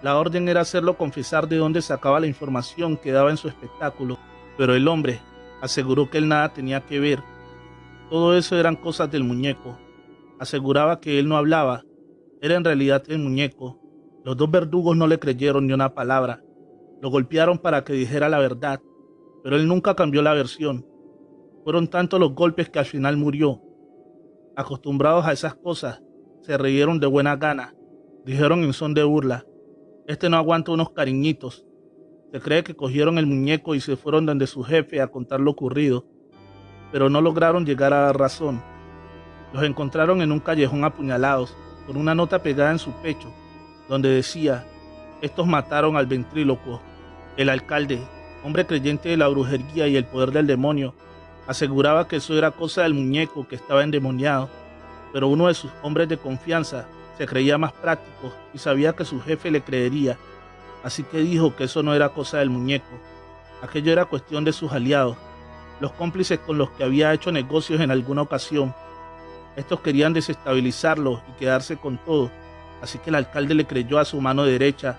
La orden era hacerlo confesar de dónde sacaba la información que daba en su espectáculo, pero el hombre aseguró que él nada tenía que ver. Todo eso eran cosas del muñeco. Aseguraba que él no hablaba, era en realidad el muñeco. Los dos verdugos no le creyeron ni una palabra. Lo golpearon para que dijera la verdad, pero él nunca cambió la versión. Fueron tantos los golpes que al final murió. Acostumbrados a esas cosas, se rieron de buena gana. Dijeron en son de burla: "Este no aguanta unos cariñitos". Se cree que cogieron el muñeco y se fueron donde su jefe a contar lo ocurrido, pero no lograron llegar a la razón. Los encontraron en un callejón apuñalados, con una nota pegada en su pecho, donde decía: "Estos mataron al ventrílocuo". El alcalde, hombre creyente de la brujería y el poder del demonio, aseguraba que eso era cosa del muñeco que estaba endemoniado, pero uno de sus hombres de confianza se creía más práctico y sabía que su jefe le creería, así que dijo que eso no era cosa del muñeco, aquello era cuestión de sus aliados, los cómplices con los que había hecho negocios en alguna ocasión. Estos querían desestabilizarlo y quedarse con todo, así que el alcalde le creyó a su mano derecha.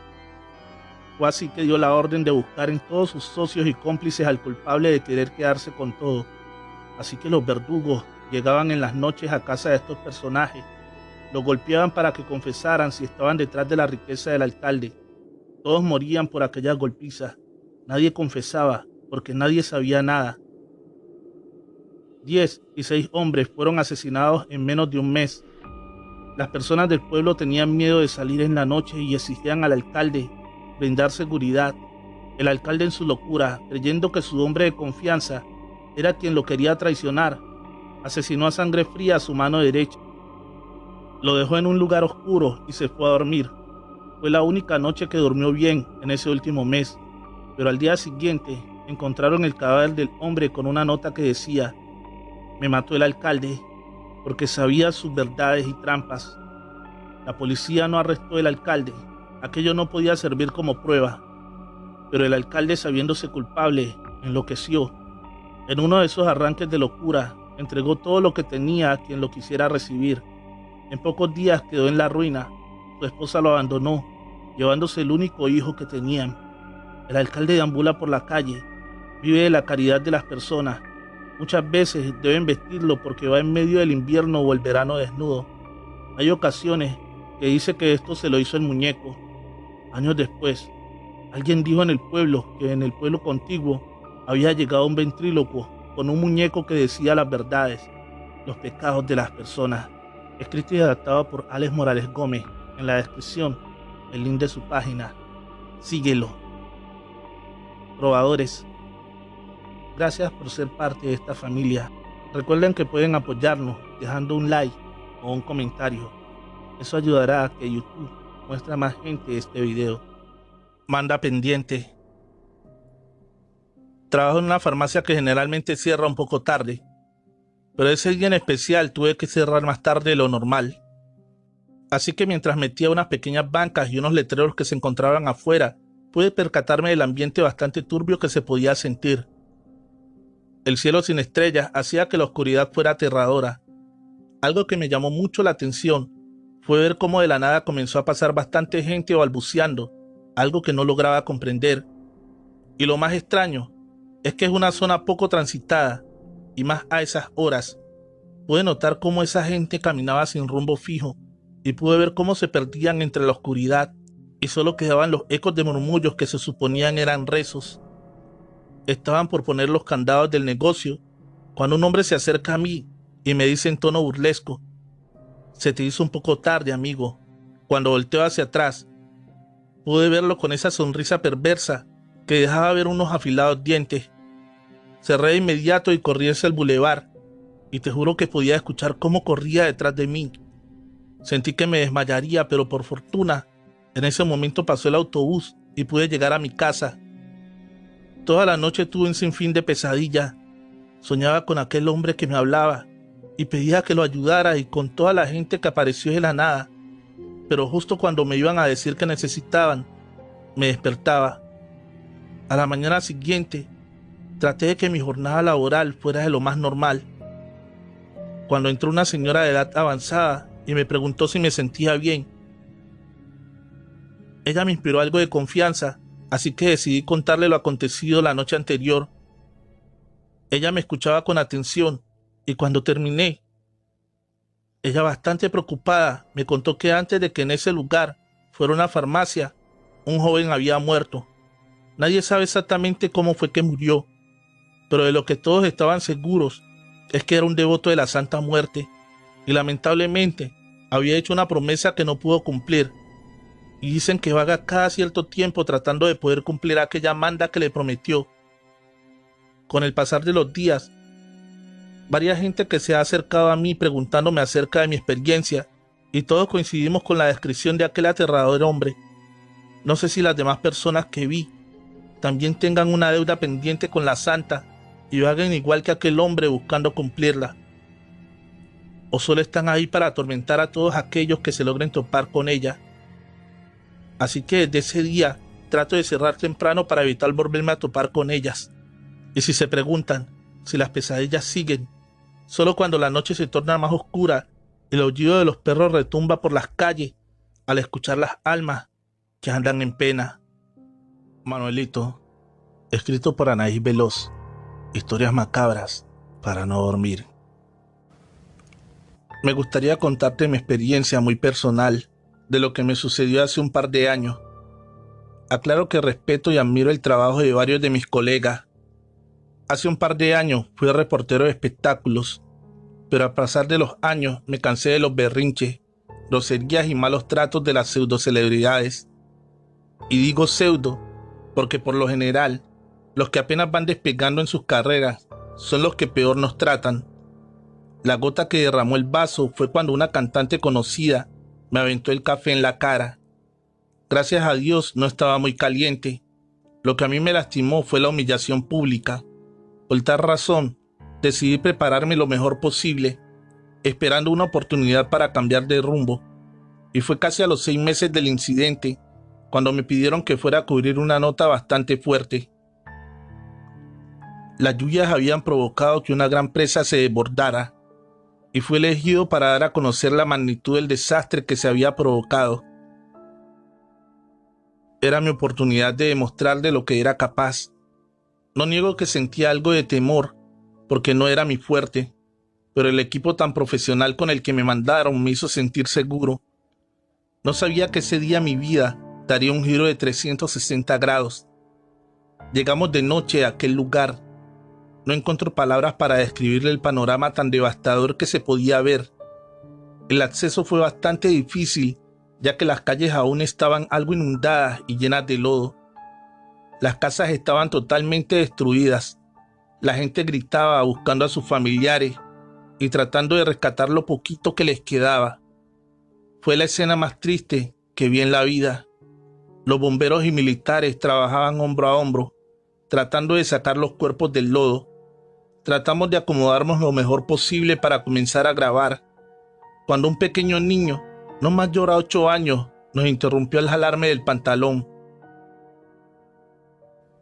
Fue así que dio la orden de buscar en todos sus socios y cómplices al culpable de querer quedarse con todo. Así que los verdugos llegaban en las noches a casa de estos personajes, los golpeaban para que confesaran si estaban detrás de la riqueza del alcalde. Todos morían por aquellas golpizas. Nadie confesaba, porque nadie sabía nada. 10 y 6 hombres fueron asesinados en menos de un mes. Las personas del pueblo tenían miedo de salir en la noche y exigían al alcalde brindar seguridad. El alcalde, en su locura, creyendo que su hombre de confianza era quien lo quería traicionar, asesinó a sangre fría a su mano derecha. Lo dejó en un lugar oscuro y se fue a dormir. Fue la única noche que durmió bien en ese último mes, pero al día siguiente encontraron el cadáver del hombre con una nota que decía: Me mató el alcalde porque sabía sus verdades y trampas. La policía no arrestó al alcalde. Aquello no podía servir como prueba. Pero el alcalde, sabiéndose culpable, enloqueció. En uno de esos arranques de locura, entregó todo lo que tenía a quien lo quisiera recibir. En pocos días quedó en la ruina. Su esposa lo abandonó, llevándose el único hijo que tenían. El alcalde deambula por la calle, vive de la caridad de las personas. Muchas veces deben vestirlo porque va en medio del invierno o el verano desnudo. Hay ocasiones que dice que esto se lo hizo el muñeco. Años después, alguien dijo en el pueblo que en el pueblo contiguo había llegado un ventrílocuo con un muñeco que decía las verdades, los pecados de las personas. Escrito y adaptado por Alex Morales Gómez. En la descripción, el link de su página. Síguelo. Probadores, gracias por ser parte de esta familia. Recuerden que pueden apoyarnos dejando un like o un comentario. Eso ayudará a que YouTube muestre a más gente este video. Manda pendiente. Trabajo en una farmacia que generalmente cierra un poco tarde, pero ese día en especial tuve que cerrar más tarde de lo normal. Así que mientras metía unas pequeñas bancas y unos letreros que se encontraban afuera, pude percatarme del ambiente bastante turbio que se podía sentir. El cielo sin estrellas hacía que la oscuridad fuera aterradora. Algo que me llamó mucho la atención fue ver cómo de la nada comenzó a pasar bastante gente balbuceando, algo que no lograba comprender. Y lo más extraño es que es una zona poco transitada, y más a esas horas. Pude notar cómo esa gente caminaba sin rumbo fijo, y pude ver cómo se perdían entre la oscuridad, y solo quedaban los ecos de murmullos que se suponían eran rezos. Estaban por poner los candados del negocio, cuando un hombre se acerca a mí y me dice en tono burlesco: «Se te hizo un poco tarde, amigo». Cuando volteo hacia atrás, pude verlo con esa sonrisa perversa que dejaba ver unos afilados dientes. Cerré de inmediato y corrí hacia el bulevar, y te juro que podía escuchar cómo corría detrás de mí. Sentí que me desmayaría, pero por fortuna, en ese momento pasó el autobús y pude llegar a mi casa. Toda la noche tuve un sinfín de pesadillas. Soñaba con aquel hombre que me hablaba y pedía que lo ayudara, y con toda la gente que apareció de la nada. Pero justo cuando me iban a decir que necesitaban, me despertaba. A la mañana siguiente, traté de que mi jornada laboral fuera de lo más normal. Cuando entró una señora de edad avanzada y me preguntó si me sentía bien. Ella me inspiró algo de confianza, así que decidí contarle lo acontecido la noche anterior. Ella me escuchaba con atención, y cuando terminé, ella, bastante preocupada, me contó que antes de que en ese lugar fuera una farmacia, un joven había muerto. Nadie sabe exactamente cómo fue que murió, pero de lo que todos estaban seguros es que era un devoto de la Santa Muerte, y lamentablemente había hecho una promesa que no pudo cumplir. Y dicen que vaga cada cierto tiempo tratando de poder cumplir aquella manda que le prometió. Con el pasar de los días, varias gente que se ha acercado a mí preguntándome acerca de mi experiencia, y todos coincidimos con la descripción de aquel aterrador hombre. No sé si las demás personas que vi también tengan una deuda pendiente con la santa y hagan igual que aquel hombre buscando cumplirla, o solo están ahí para atormentar a todos aquellos que se logren topar con ella. Así que desde ese día trato de cerrar temprano para evitar volverme a topar con ellas. Y si se preguntan si las pesadillas siguen, solo cuando la noche se torna más oscura, el aullido de los perros retumba por las calles al escuchar las almas que andan en pena. Manuelito, escrito por Anaís Veloz. Historias macabras para no dormir. Me gustaría contarte mi experiencia muy personal de lo que me sucedió hace un par de años. Aclaro que respeto y admiro el trabajo de varios de mis colegas. Hace un par de años fui reportero de espectáculos, pero al pasar de los años me cansé de los berrinches, groserías y malos tratos de las pseudocelebridades. Y digo pseudo porque por lo general, los que apenas van despegando en sus carreras son los que peor nos tratan. La gota que derramó el vaso fue cuando una cantante conocida me aventó el café en la cara. Gracias a Dios no estaba muy caliente. Lo que a mí me lastimó fue la humillación pública. Por tal razón, decidí prepararme lo mejor posible, esperando una oportunidad para cambiar de rumbo. Y fue casi a los 6 meses del incidente cuando me pidieron que fuera a cubrir una nota bastante fuerte. Las lluvias habían provocado que una gran presa se desbordara y fui elegido para dar a conocer la magnitud del desastre que se había provocado. Era mi oportunidad de demostrar de lo que era capaz. No niego que sentía algo de temor, porque no era mi fuerte, pero el equipo tan profesional con el que me mandaron me hizo sentir seguro. No sabía que ese día mi vida daría un giro de 360 grados. Llegamos de noche a aquel lugar. No encuentro palabras para describirle el panorama tan devastador que se podía ver. El acceso fue bastante difícil, ya que las calles aún estaban algo inundadas y llenas de lodo. Las casas estaban totalmente destruidas. La gente gritaba buscando a sus familiares y tratando de rescatar lo poquito que les quedaba. Fue la escena más triste que vi en la vida. Los bomberos y militares trabajaban hombro a hombro, tratando de sacar los cuerpos del lodo. Tratamos de acomodarnos lo mejor posible para comenzar a grabar, cuando un pequeño niño, no mayor a 8 años, nos interrumpió al jalarme del pantalón.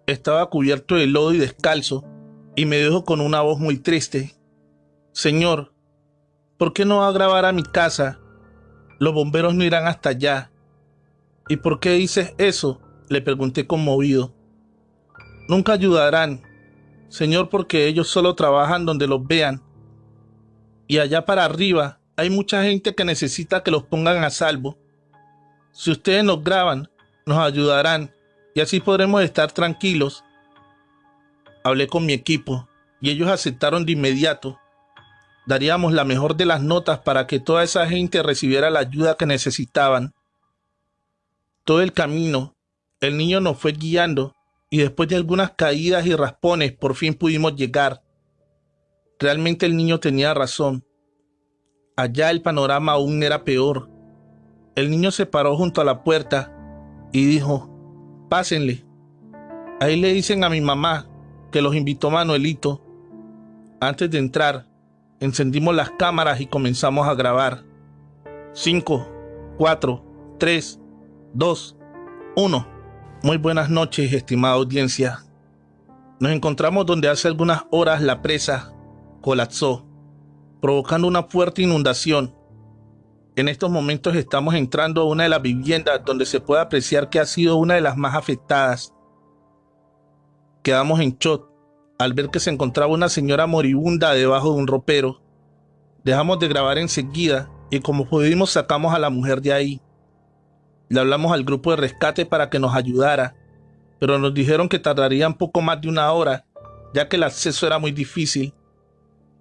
Estaba cubierto de lodo y descalzo, y me dijo con una voz muy triste: «Señor, ¿por qué no va a grabar a mi casa? Los bomberos no irán hasta allá». «¿Y por qué dices eso?», le pregunté conmovido. «Nunca ayudarán, señor, porque ellos solo trabajan donde los vean. Y allá para arriba hay mucha gente que necesita que los pongan a salvo. Si ustedes nos graban, nos ayudarán y así podremos estar tranquilos». Hablé con mi equipo y ellos aceptaron de inmediato. Daríamos la mejor de las notas para que toda esa gente recibiera la ayuda que necesitaban. Todo el camino, el niño nos fue guiando y después de algunas caídas y raspones por fin pudimos llegar. Realmente el niño tenía razón. Allá el panorama aún era peor. El niño se paró junto a la puerta y dijo: «Pásenle. Ahí le dicen a mi mamá que los invitó Manuelito». Antes de entrar, encendimos las cámaras y comenzamos a grabar. 5, 4, 3, 2, 1. Muy buenas noches, estimada audiencia. Nos encontramos donde hace algunas horas la presa colapsó, provocando una fuerte inundación. En estos momentos estamos entrando a una de las viviendas donde se puede apreciar que ha sido una de las más afectadas. Quedamos en shock al ver que se encontraba una señora moribunda debajo de un ropero. Dejamos de grabar enseguida y como pudimos sacamos a la mujer de ahí. Le hablamos al grupo de rescate para que nos ayudara, pero nos dijeron que tardarían poco más de 1 hora, ya que el acceso era muy difícil.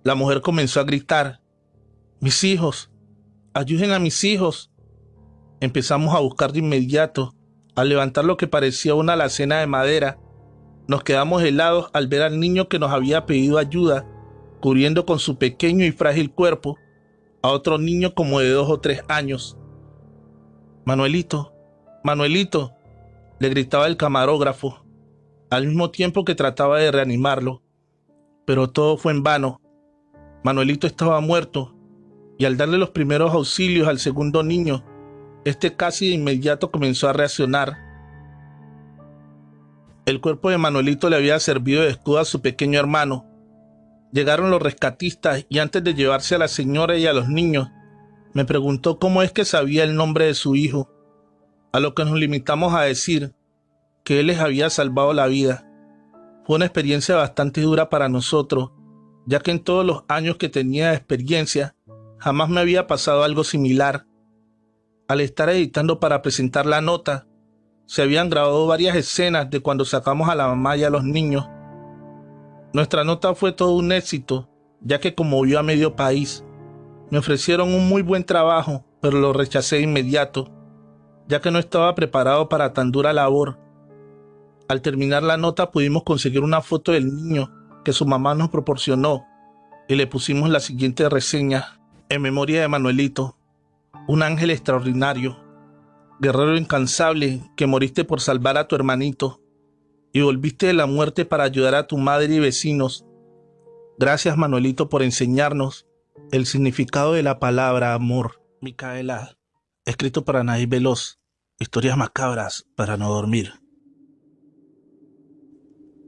La mujer comenzó a gritar: «Mis hijos, ayuden a mis hijos». Empezamos a buscar de inmediato. Al levantar lo que parecía una alacena de madera, nos quedamos helados al ver al niño que nos había pedido ayuda, cubriendo con su pequeño y frágil cuerpo a otro niño como de 2 o 3 años. «Manuelito, Manuelito», le gritaba el camarógrafo, al mismo tiempo que trataba de reanimarlo. Pero todo fue en vano. Manuelito estaba muerto, y al darle los primeros auxilios al segundo niño, este casi de inmediato comenzó a reaccionar. El cuerpo de Manuelito le había servido de escudo a su pequeño hermano. Llegaron los rescatistas y antes de llevarse a la señora y a los niños, me preguntó cómo es que sabía el nombre de su hijo, a lo que nos limitamos a decir que él les había salvado la vida. Fue una experiencia bastante dura para nosotros, ya que en todos los años que tenía de experiencia, jamás me había pasado algo similar. Al estar editando para presentar la nota, se habían grabado varias escenas de cuando sacamos a la mamá y a los niños. Nuestra nota fue todo un éxito, ya que conmovió a medio país. Me ofrecieron un muy buen trabajo, pero lo rechacé de inmediato, ya que no estaba preparado para tan dura labor. Al terminar la nota pudimos conseguir una foto del niño que su mamá nos proporcionó y le pusimos la siguiente reseña: «En memoria de Manuelito, un ángel extraordinario, guerrero incansable que moriste por salvar a tu hermanito y volviste de la muerte para ayudar a tu madre y vecinos. Gracias, Manuelito, por enseñarnos el significado de la palabra amor. Micaela, escrito para Naib Veloz. Historias macabras para no dormir.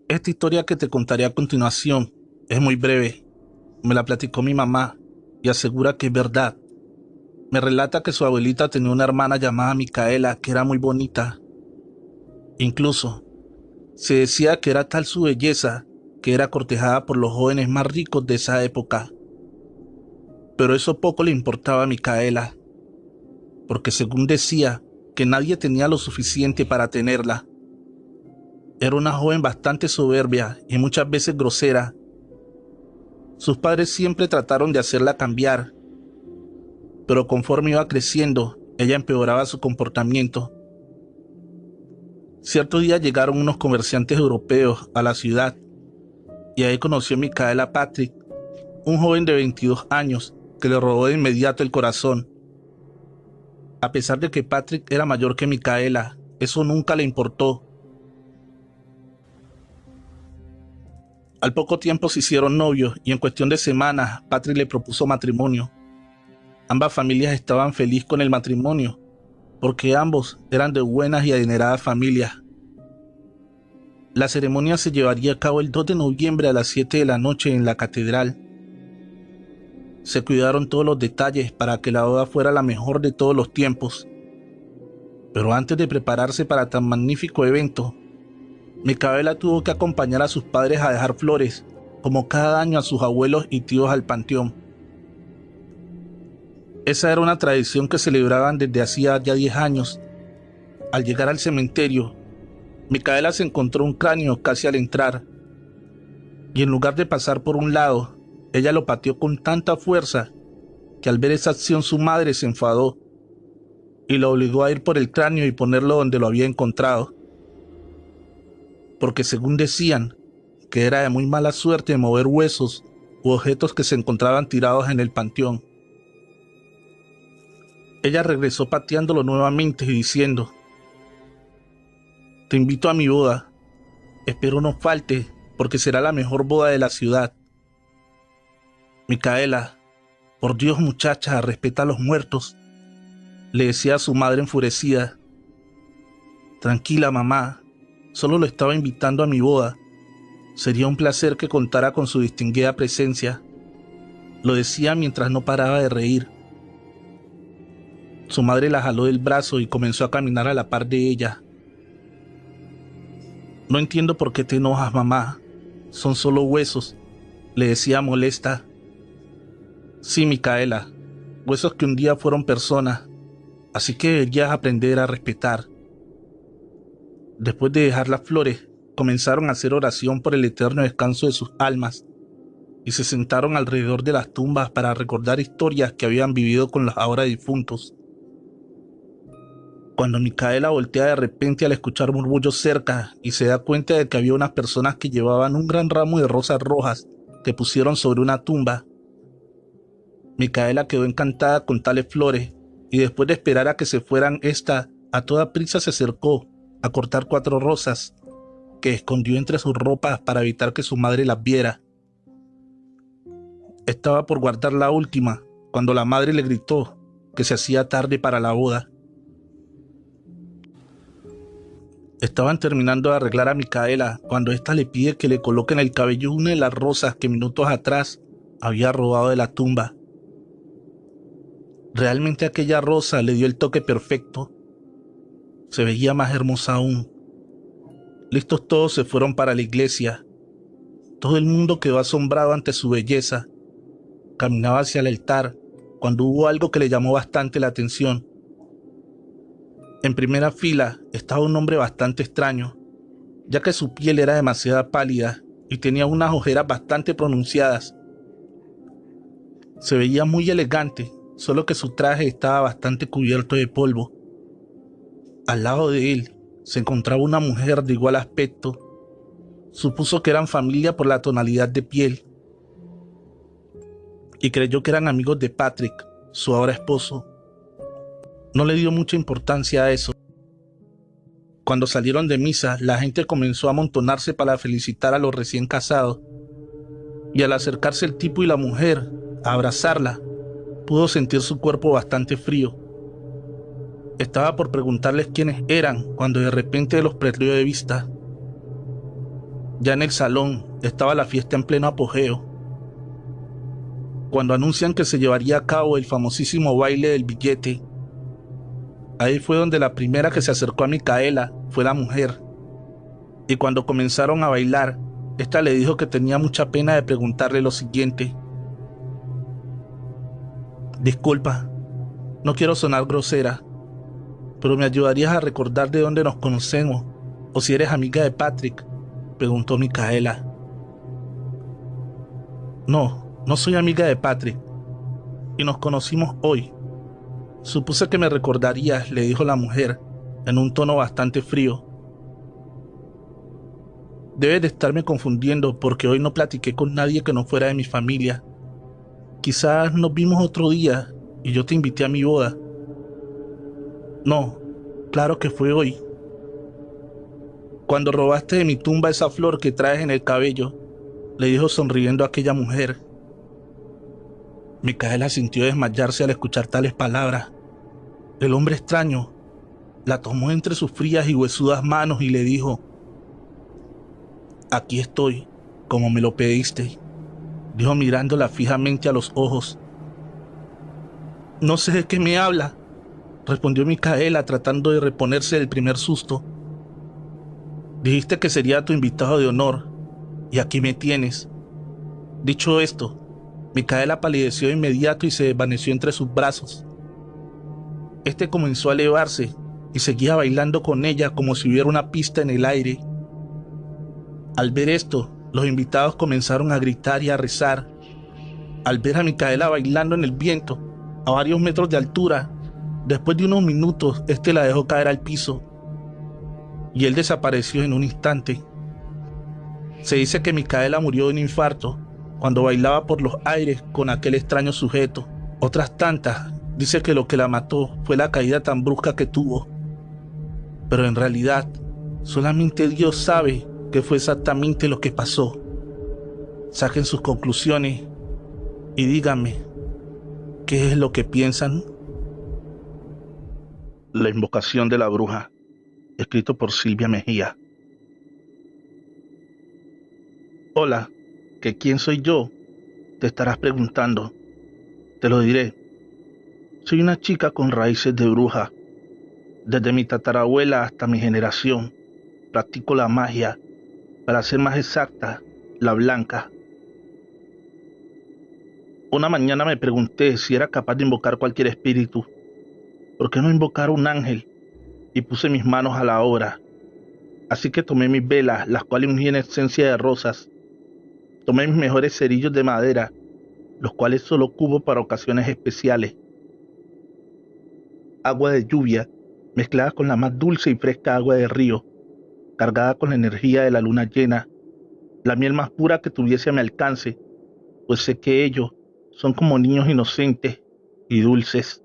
Esta historia que te contaré a continuación es muy breve. Me la platicó mi mamá y asegura que es verdad. Me relata que su abuelita tenía una hermana llamada Micaela que era muy bonita. Incluso, se decía que era tal su belleza que era cortejada por los jóvenes más ricos de esa época. Pero eso poco le importaba a Micaela, porque según decía, que nadie tenía lo suficiente para tenerla. Era una joven bastante soberbia y muchas veces grosera. Sus padres siempre trataron de hacerla cambiar, pero conforme iba creciendo, ella empeoraba su comportamiento. Cierto día llegaron unos comerciantes europeos a la ciudad y ahí conoció a Micaela a Patrick, un joven de 22 años que le robó de inmediato el corazón. A pesar de que Patrick era mayor que Micaela, eso nunca le importó. Al poco tiempo se hicieron novios y en cuestión de semanas Patrick le propuso matrimonio. Ambas familias estaban felices con el matrimonio, porque ambos eran de buenas y adineradas familias. La ceremonia se llevaría a cabo el 2 de noviembre a las 7 de la noche en la catedral. Se cuidaron todos los detalles para que la boda fuera la mejor de todos los tiempos. Pero antes de prepararse para tan magnífico evento, Micaela tuvo que acompañar a sus padres a dejar flores, como cada año a sus abuelos y tíos al panteón. Esa era una tradición que celebraban desde hacía ya 10 años. Al llegar al cementerio, Micaela se encontró un cráneo casi al entrar, y en lugar de pasar por un lado, ella lo pateó con tanta fuerza que al ver esa acción su madre se enfadó y la obligó a ir por el cráneo y ponerlo donde lo había encontrado, porque según decían, que era de muy mala suerte mover huesos u objetos que se encontraban tirados en el panteón. Ella regresó pateándolo nuevamente y diciendo: «Te invito a mi boda. Espero no falte, porque será la mejor boda de la ciudad». «Micaela, por Dios, muchacha, respeta a los muertos», le decía a su madre enfurecida. «Tranquila, mamá, solo lo estaba invitando a mi boda. Sería un placer que contara con su distinguida presencia», lo decía mientras no paraba de reír. Su madre la jaló del brazo y comenzó a caminar a la par de ella. «No entiendo por qué te enojas, mamá. Son solo huesos», le decía molesta. «Sí, Micaela, huesos que un día fueron personas, así que deberías aprender a respetar». Después de dejar las flores, comenzaron a hacer oración por el eterno descanso de sus almas y se sentaron alrededor de las tumbas para recordar historias que habían vivido con los ahora difuntos. Cuando Micaela voltea de repente al escuchar murmullos cerca y se da cuenta de que había unas personas que llevaban un gran ramo de rosas rojas que pusieron sobre una tumba, Micaela quedó encantada con tales flores y después de esperar a que se fueran a toda prisa se acercó a cortar 4 rosas que escondió entre sus ropas para evitar que su madre las viera. Estaba por guardar la última cuando la madre le gritó que se hacía tarde para la boda. Estaban terminando de arreglar a Micaela cuando ésta le pide que le coloque en el cabello una de las rosas que minutos atrás había robado de la tumba. Realmente aquella rosa le dio el toque perfecto. Se veía más hermosa aún. Listos todos se fueron para la iglesia. Todo el mundo quedó asombrado ante su belleza. Caminaba hacia el altar cuando hubo algo que le llamó bastante la atención. En primera fila estaba un hombre bastante extraño, ya que su piel era demasiado pálida y tenía unas ojeras bastante pronunciadas. Se veía muy elegante, solo que su traje estaba bastante cubierto de polvo. Al lado de él se encontraba una mujer de igual aspecto. Supuso que eran familia por la tonalidad de piel y creyó que eran amigos de Patrick, su ahora esposo. No le dio mucha importancia a eso. Cuando salieron de misa, la gente comenzó a amontonarse para felicitar a los recién casados. y al acercarse el tipo y la mujer a abrazarla, pudo sentir su cuerpo bastante frío. Estaba por preguntarles quiénes eran cuando de repente los perdió de vista. Ya en el salón estaba la fiesta en pleno apogeo. Cuando anuncian que se llevaría a cabo el famosísimo baile del billete, ahí fue donde la primera que se acercó a Micaela fue la mujer. Y cuando comenzaron a bailar, esta le dijo que tenía mucha pena de preguntarle lo siguiente: disculpa, no quiero sonar grosera, pero ¿me ayudarías a recordar de dónde nos conocemos? ¿O si eres amiga de Patrick?, preguntó Micaela. No soy amiga de Patrick, y nos conocimos hoy. Supuse que me recordarías, le dijo la mujer, en un tono bastante frío. Debes de estarme confundiendo porque hoy no platiqué con nadie que no fuera de mi familia. Quizás nos vimos otro día y yo te invité a mi boda. No, claro que fue hoy. Cuando robaste de mi tumba esa flor que traes en el cabello, le dijo sonriendo a aquella mujer. Micaela sintió desmayarse al escuchar tales palabras. El hombre extraño la tomó entre sus frías y huesudas manos y le dijo: aquí estoy, como me lo pediste, dijo mirándola fijamente a los ojos. No sé de qué me habla, respondió Micaela tratando de reponerse del primer susto. Dijiste que sería tu invitado de honor, y aquí me tienes. Dicho esto, Micaela palideció de inmediato y se desvaneció entre sus brazos. Este comenzó a elevarse y seguía bailando con ella como si hubiera una pista en el aire. Al ver esto, los invitados comenzaron a gritar y a rezar. Al ver a Micaela bailando en el viento, a varios metros de altura, después de unos minutos, este la dejó caer al piso y él desapareció en un instante. Se dice que Micaela murió de un infarto cuando bailaba por los aires con aquel extraño sujeto. Otras tantas dice que lo que la mató fue la caída tan brusca que tuvo. Pero en realidad, solamente Dios sabe qué fue exactamente lo que pasó. Saquen sus conclusiones y díganme, ¿qué es lo que piensan? La invocación de la bruja, escrito por Silvia Mejía. Hola, ¿que quién soy yo? Te estarás preguntando. Te lo diré. Soy una chica con raíces de bruja. Desde mi tatarabuela hasta mi generación, practico la magia, para ser más exacta, la blanca. Una mañana me pregunté si era capaz de invocar cualquier espíritu. ¿Por qué no invocar un ángel? Y puse mis manos a la obra. Así que tomé mis velas, las cuales ungí en esencia de rosas. Tomé mis mejores cerillos de madera, los cuales solo ocupo para ocasiones especiales. Agua de lluvia, mezclada con la más dulce y fresca agua de río, cargada con la energía de la luna llena, la miel más pura que tuviese a mi alcance, pues sé que ellos son como niños inocentes y dulces.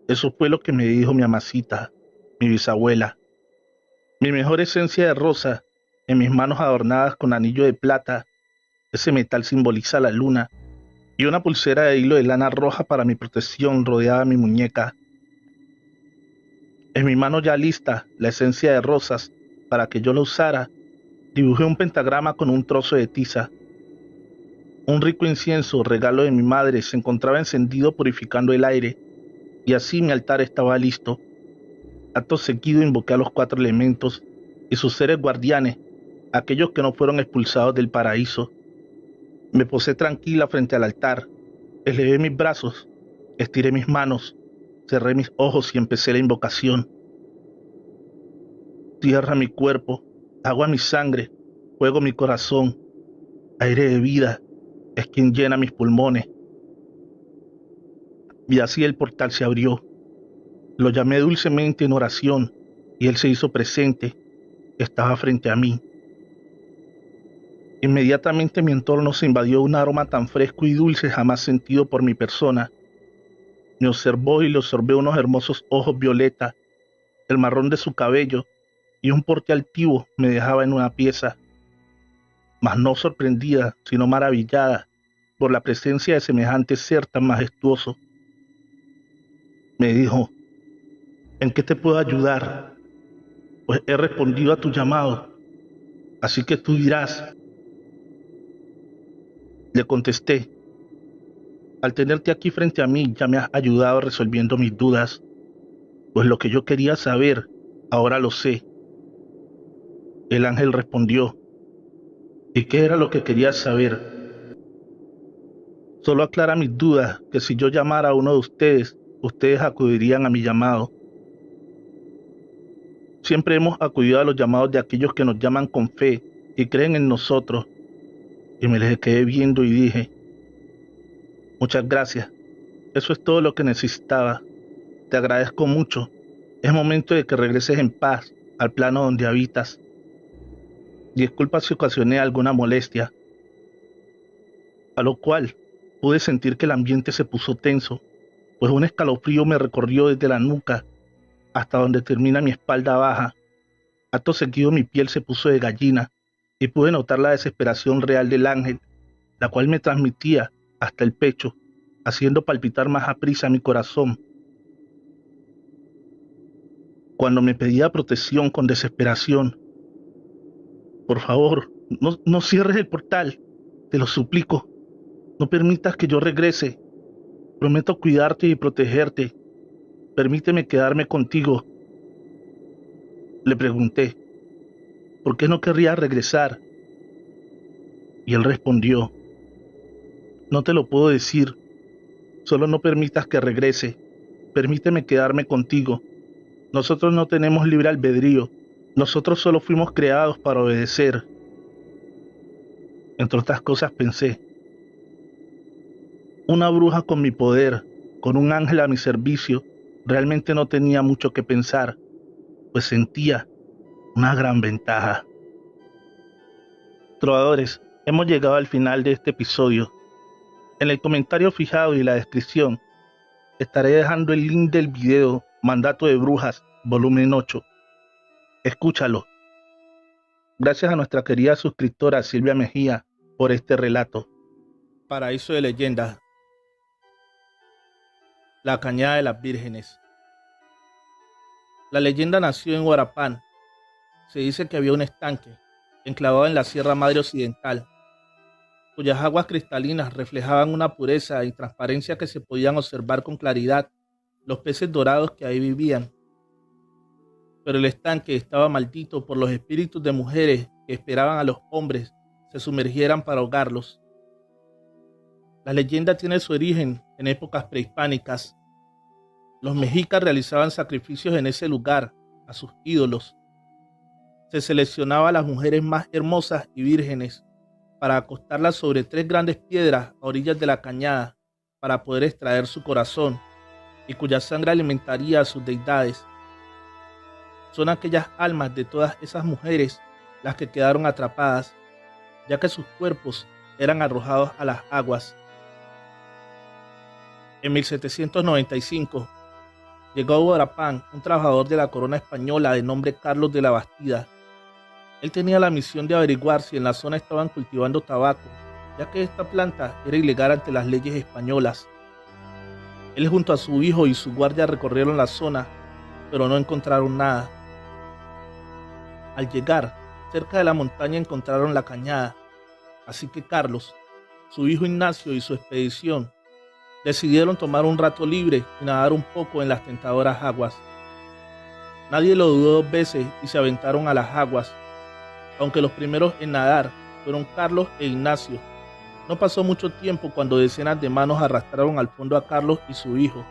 Eso fue lo que me dijo mi amasita, mi bisabuela. Mi mejor esencia de rosa, en mis manos adornadas con anillo de plata, ese metal simboliza la luna, y una pulsera de hilo de lana roja para mi protección rodeaba mi muñeca. En mi mano ya lista, la esencia de rosas, para que yo la usara, dibujé un pentagrama con un trozo de tiza. Un rico incienso, regalo de mi madre, se encontraba encendido purificando el aire, y así mi altar estaba listo. Acto seguido invoqué a los 4 elementos y sus seres guardianes, aquellos que no fueron expulsados del paraíso. Me posé tranquila frente al altar, elevé mis brazos, estiré mis manos, cerré mis ojos y empecé la invocación. Tierra mi cuerpo, agua mi sangre, fuego mi corazón, aire de vida es quien llena mis pulmones. Y así el portal se abrió. Lo llamé dulcemente en oración y él se hizo presente. Estaba frente a mí. Inmediatamente mi entorno se invadió un aroma tan fresco y dulce jamás sentido por mi persona. Me observó y le observé unos hermosos ojos violeta, el marrón de su cabello y un porte altivo me dejaba en una pieza. mas no sorprendida, sino maravillada por la presencia de semejante ser tan majestuoso. Me dijo: ¿en qué te puedo ayudar? Pues he respondido a tu llamado, así que tú dirás. Le contesté: al tenerte aquí frente a mí ya me has ayudado resolviendo mis dudas, pues lo que yo quería saber, ahora lo sé. El ángel respondió: ¿y qué era lo que querías saber? Solo aclara mis dudas, que si yo llamara a uno de ustedes, ustedes acudirían a mi llamado. Siempre hemos acudido a los llamados de aquellos que nos llaman con fe y creen en nosotros. Y me les quedé viendo y dije: muchas gracias, eso es todo lo que necesitaba. Te agradezco mucho. Es momento de que regreses en paz al plano donde habitas. Disculpa si ocasioné alguna molestia. A lo cual pude sentir que el ambiente se puso tenso, pues un escalofrío me recorrió desde la nuca hasta donde termina mi espalda baja. Acto seguido mi piel se puso de gallina y pude notar la desesperación real del ángel, la cual me transmitía hasta el pecho, haciendo palpitar más aprisa mi corazón. Cuando me pedía protección con desesperación: por favor, no cierres el portal, te lo suplico, no permitas que yo regrese, prometo cuidarte y protegerte, permíteme quedarme contigo. Le pregunté: ¿por qué no querría regresar? Y él respondió: no te lo puedo decir, solo no permitas que regrese, permíteme quedarme contigo. Nosotros no tenemos libre albedrío, nosotros solo fuimos creados para obedecer. Entre otras cosas pensé: una bruja con mi poder, con un ángel a mi servicio, realmente no tenía mucho que pensar, pues sentía una gran ventaja. Trovadores, hemos llegado al final de este episodio. En el comentario fijado y la descripción estaré dejando el link del video Mandato de Brujas, volumen 8. Escúchalo. Gracias a nuestra querida suscriptora Silvia Mejía por este relato. Paraíso de Leyendas. La Cañada de las Vírgenes. La leyenda nació en Huarapán. Se dice que había un estanque enclavado en la Sierra Madre Occidental, cuyas aguas cristalinas reflejaban una pureza y transparencia que se podían observar con claridad los peces dorados que ahí vivían. Pero el estanque estaba maldito por los espíritus de mujeres que esperaban a los hombres se sumergieran para ahogarlos. La leyenda tiene su origen en épocas prehispánicas. Los mexicas realizaban sacrificios en ese lugar a sus ídolos. Se seleccionaba a las mujeres más hermosas y vírgenes para acostarlas sobre 3 grandes piedras a orillas de la cañada para poder extraer su corazón y cuya sangre alimentaría a sus deidades. Son aquellas almas de todas esas mujeres las que quedaron atrapadas, ya que sus cuerpos eran arrojados a las aguas. En 1795 llegó a Huarapán un trabajador de la corona española de nombre Carlos de la Bastida. Él tenía la misión de averiguar si en la zona estaban cultivando tabaco, ya que esta planta era ilegal ante las leyes españolas. Él junto a su hijo y su guardia recorrieron la zona, pero no encontraron nada. Al llegar, cerca de la montaña encontraron la cañada, así que Carlos, su hijo Ignacio y su expedición decidieron tomar un rato libre y nadar un poco en las tentadoras aguas. Nadie lo dudó 2 veces y se aventaron a las aguas, aunque los primeros en nadar fueron Carlos e Ignacio. No pasó mucho tiempo cuando decenas de manos arrastraron al fondo a Carlos y su hijo,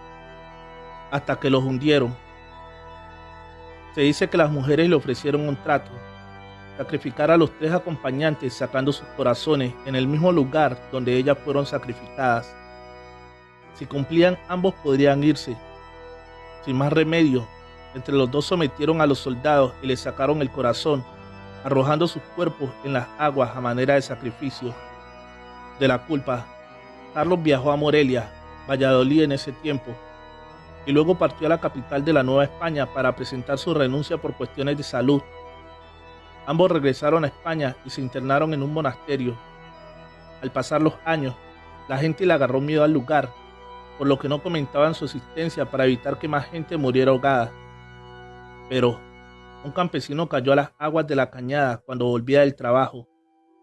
hasta que los hundieron. Se dice que las mujeres le ofrecieron un trato: sacrificar a los 3 acompañantes sacando sus corazones en el mismo lugar donde ellas fueron sacrificadas. Si cumplían, ambos podrían irse. Sin más remedio, entre los 2 sometieron a los soldados y les sacaron el corazón, arrojando sus cuerpos en las aguas a manera de sacrificio. De la culpa, Carlos viajó a Morelia, Valladolid en ese tiempo, y luego partió a la capital de la Nueva España para presentar su renuncia por cuestiones de salud. Ambos regresaron a España y se internaron en un monasterio. Al pasar los años, la gente le agarró miedo al lugar, por lo que no comentaban su existencia para evitar que más gente muriera ahogada. Pero un campesino cayó a las aguas de la cañada cuando volvía del trabajo,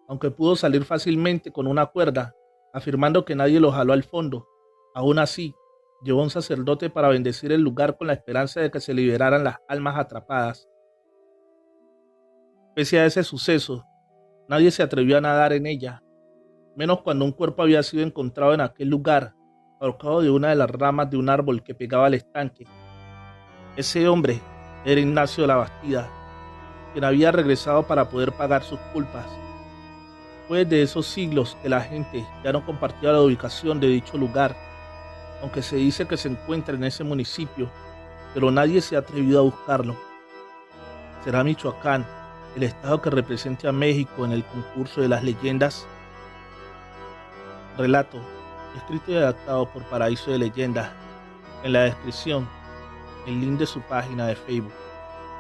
aunque pudo salir fácilmente con una cuerda, afirmando que nadie lo jaló al fondo. Aún así, llevó a un sacerdote para bendecir el lugar con la esperanza de que se liberaran las almas atrapadas. Pese a ese suceso, nadie se atrevió a nadar en ella, menos cuando un cuerpo había sido encontrado en aquel lugar, ahorcado de una de las ramas de un árbol que pegaba al estanque. Ese hombre era Ignacio de la Bastida, quien había regresado para poder pagar sus culpas. Fue de esos siglos que la gente ya no compartía la ubicación de dicho lugar, aunque se dice que se encuentra en ese municipio, pero nadie se ha atrevido a buscarlo. ¿Será Michoacán el estado que represente a México en el concurso de las leyendas? Relato, escrito y adaptado por Paraíso de Leyendas. En la descripción, el link de su página de Facebook.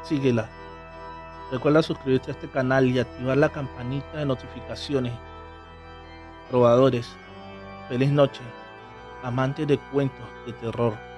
Síguela. Recuerda suscribirte a este canal y activar la campanita de notificaciones. Probadores, feliz noche, amantes de cuentos de terror.